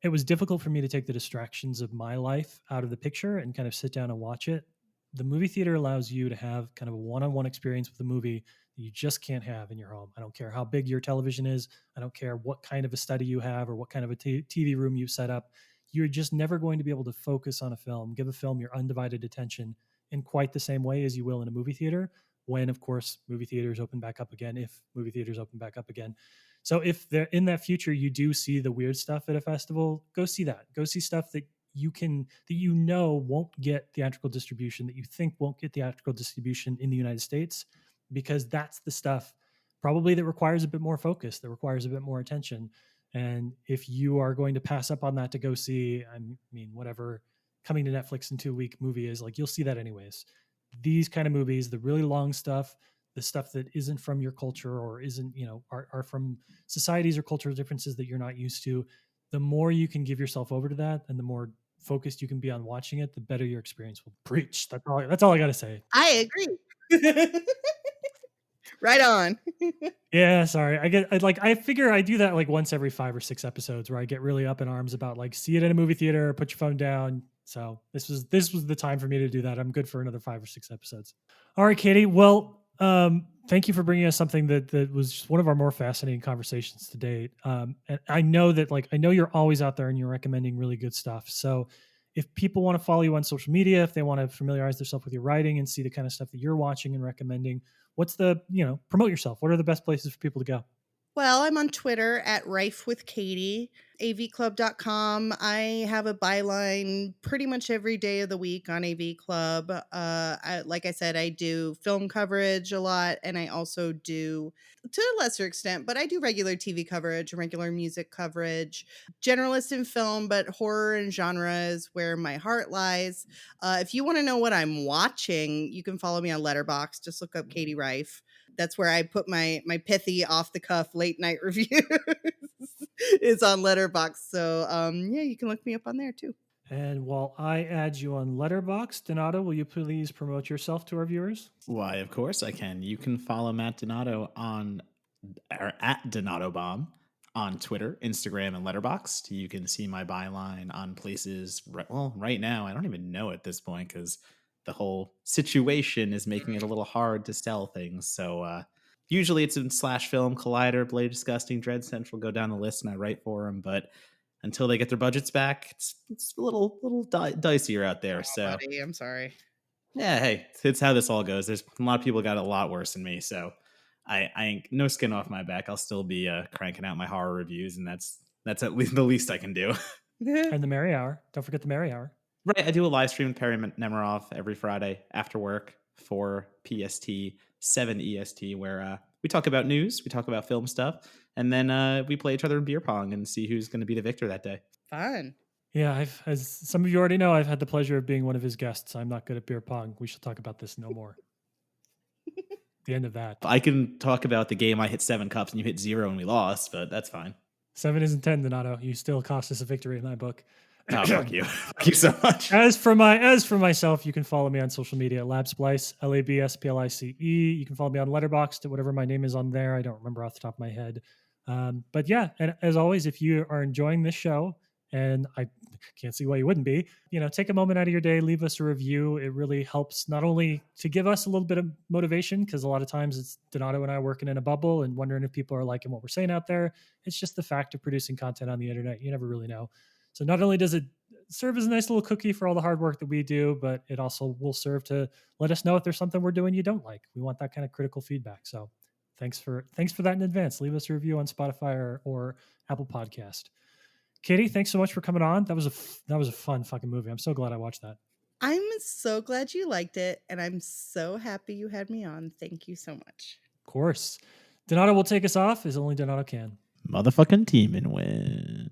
it was difficult for me to take the distractions of my life out of the picture and kind of sit down and watch it. The movie theater allows you to have kind of a one-on-one experience with the movie that you just can't have in your home. I don't care how big your television is. I don't care what kind of a study you have or what kind of a TV room you set up. You're just never going to be able to focus on a film, give a film your undivided attention in quite the same way as you will in a movie theater when, of course, movie theaters open back up again, if movie theaters open back up again. So if they're in that future, you do see the weird stuff at a festival, go see that. Go see stuff that won't get theatrical distribution, that you think won't get theatrical distribution in the United States, because that's the stuff probably that requires a bit more focus, that requires a bit more attention. And if you are going to pass up on that to go see, I mean, whatever coming to Netflix in 2 week movie is, like, you'll see that anyways. These kind of movies, the really long stuff, the stuff that isn't from your culture or isn't, are from societies or cultural differences that you're not used to, the more you can give yourself over to that and the more focused you can be on watching it, the better your experience will. Preach. That's all I got to say. I agree. Right on. Yeah, sorry. I figure I do that like once every 5 or 6 episodes where I get really up in arms about, like, see it in a movie theater, put your phone down. So this was the time for me to do that. I'm good for another 5 or 6 episodes. All right, Katie. Well, thank you for bringing us something that was just one of our more fascinating conversations to date. And I know you're always out there and you're recommending really good stuff. So if people want to follow you on social media, if they want to familiarize themselves with your writing and see the kind of stuff that you're watching and recommending, promote yourself. What are the best places for people to go? Well, I'm on Twitter at Rife with Katie, avclub.com. I have a byline pretty much every day of the week on AV Club. Like I said, I do film coverage a lot, and I also do, to a lesser extent, but I do regular TV coverage, regular music coverage, generalist in film, but horror and genre is where my heart lies. If you want to know what I'm watching, you can follow me on Letterboxd. Just look up Katie Rife. That's where I put my pithy off the cuff late night reviews. It's on Letterboxd. So yeah, you can look me up on there too. And while I add you on Letterboxd, Donato, will you please promote yourself to our viewers? Why, of course I can. You can follow Matt Donato at Donato Bomb on Twitter, Instagram, and Letterboxd. You can see my byline on places. Right now, I don't even know at this point because the whole situation is making it a little hard to sell things. So usually it's in Slash Film, Collider, Blade Disgusting, Dread Central, go down the list and I write for them. But until they get their budgets back, it's a little dicier out there. So buddy, I'm sorry. Yeah, hey, it's how this all goes. There's a lot of people got it a lot worse than me. So I ain't no skin off my back. I'll still be cranking out my horror reviews, and that's at least the least I can do. And the Merry Hour. Don't forget the Merry Hour. Right, I do a live stream with Perry Nemiroff every Friday after work, 4 PST, 7 EST, where we talk about news, we talk about film stuff, and then we play each other in beer pong and see who's going to be the victor that day. Fun. Yeah, as some of you already know, I've had the pleasure of being one of his guests. I'm not good at beer pong. We shall talk about this no more. The end of that. I can talk about the game I hit 7 cups and you hit 0 and we lost, but that's fine. 7 isn't 10, Donato. You still cost us a victory in my book. Oh, fuck you. Thank you so much. As for myself, you can follow me on social media at LabSplice, LabSplice. You can follow me on Letterboxd at whatever my name is on there. I don't remember off the top of my head. But yeah, and as always, if you are enjoying this show, and I can't see why you wouldn't be, take a moment out of your day, leave us a review. It really helps not only to give us a little bit of motivation, because a lot of times it's Donato and I working in a bubble and wondering if people are liking what we're saying out there. It's just the fact of producing content on the internet. You never really know. So not only does it serve as a nice little cookie for all the hard work that we do, but it also will serve to let us know if there's something we're doing you don't like. We want that kind of critical feedback. So thanks for that in advance. Leave us a review on Spotify or Apple Podcast. Katie, thanks so much for coming on. That was a fun fucking movie. I'm so glad I watched that. I'm so glad you liked it, and I'm so happy you had me on. Thank you so much. Of course. Donato will take us off as only Donato can. Motherfucking team and win.